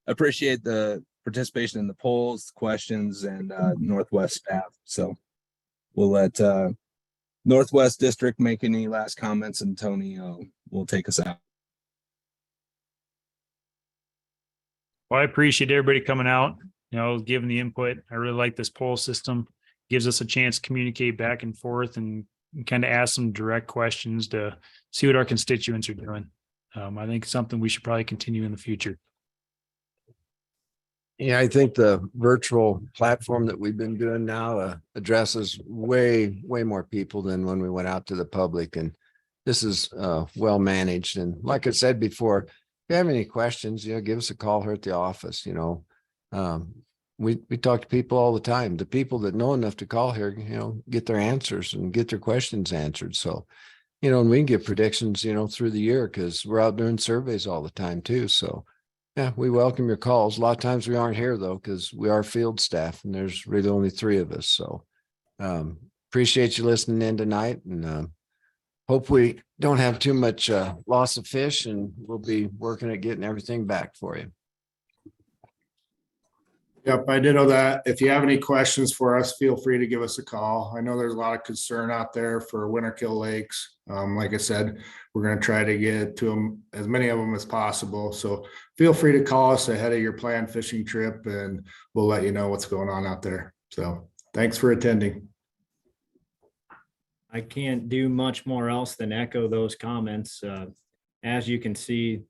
Speaker 3: appreciate the participation in the polls, questions, and Northwest staff. So we'll let Northwest District make any last comments, and Tony will take us out.
Speaker 5: Well, I appreciate everybody coming out, giving the input. I really like this poll system. Gives us a chance to communicate back and forth and kind of ask some direct questions to see what our constituents are doing. I think it's something we should probably continue in the future.
Speaker 4: Yeah, I think the virtual platform that we've been doing now addresses way more people than when we went out to the public. And this is well managed. And like I said before, if you have any questions, give us a call here at the office. We talk to people all the time. The people that know enough to call here, get their answers and get their questions answered. So, and we can get predictions, through the year because we're out doing surveys all the time too. So yeah, we welcome your calls. A lot of times we aren't here though, because we are field staff and there's really only 3 of us. So appreciate you listening in tonight, and hope we don't have too much loss of fish, and we'll be working at getting everything back for you.
Speaker 6: Yep, I did know that. If you have any questions for us, feel free to give us a call. I know there's a lot of concern out there for winter kill lakes. Like I said, we're gonna try to get to them, as many of them as possible. So feel free to call us ahead of your planned fishing trip and we'll let you know what's going on out there. So thanks for attending.
Speaker 1: I can't do much more else than echo those comments. As you can see,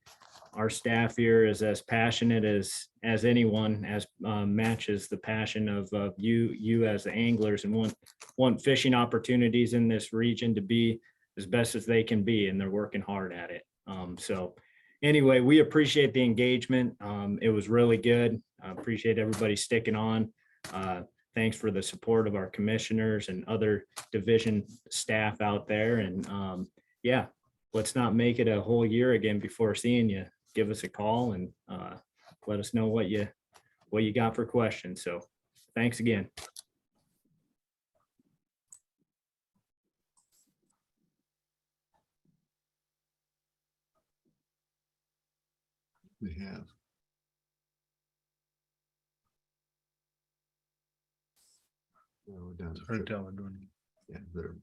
Speaker 1: our staff here is as passionate as anyone, as matches the passion of you as the anglers, and want fishing opportunities in this region to be as best as they can be, and they're working hard at it. So anyway, we appreciate the engagement. It was really good. I appreciate everybody sticking on. Thanks for the support of our commissioners and other division staff out there. And yeah, let's not make it a whole year again before seeing you. Give us a call and let us know what you got for questions. So thanks again.
Speaker 4: We have. Yeah, we're done.
Speaker 5: Hard to tell, we're doing-
Speaker 4: Yeah, they're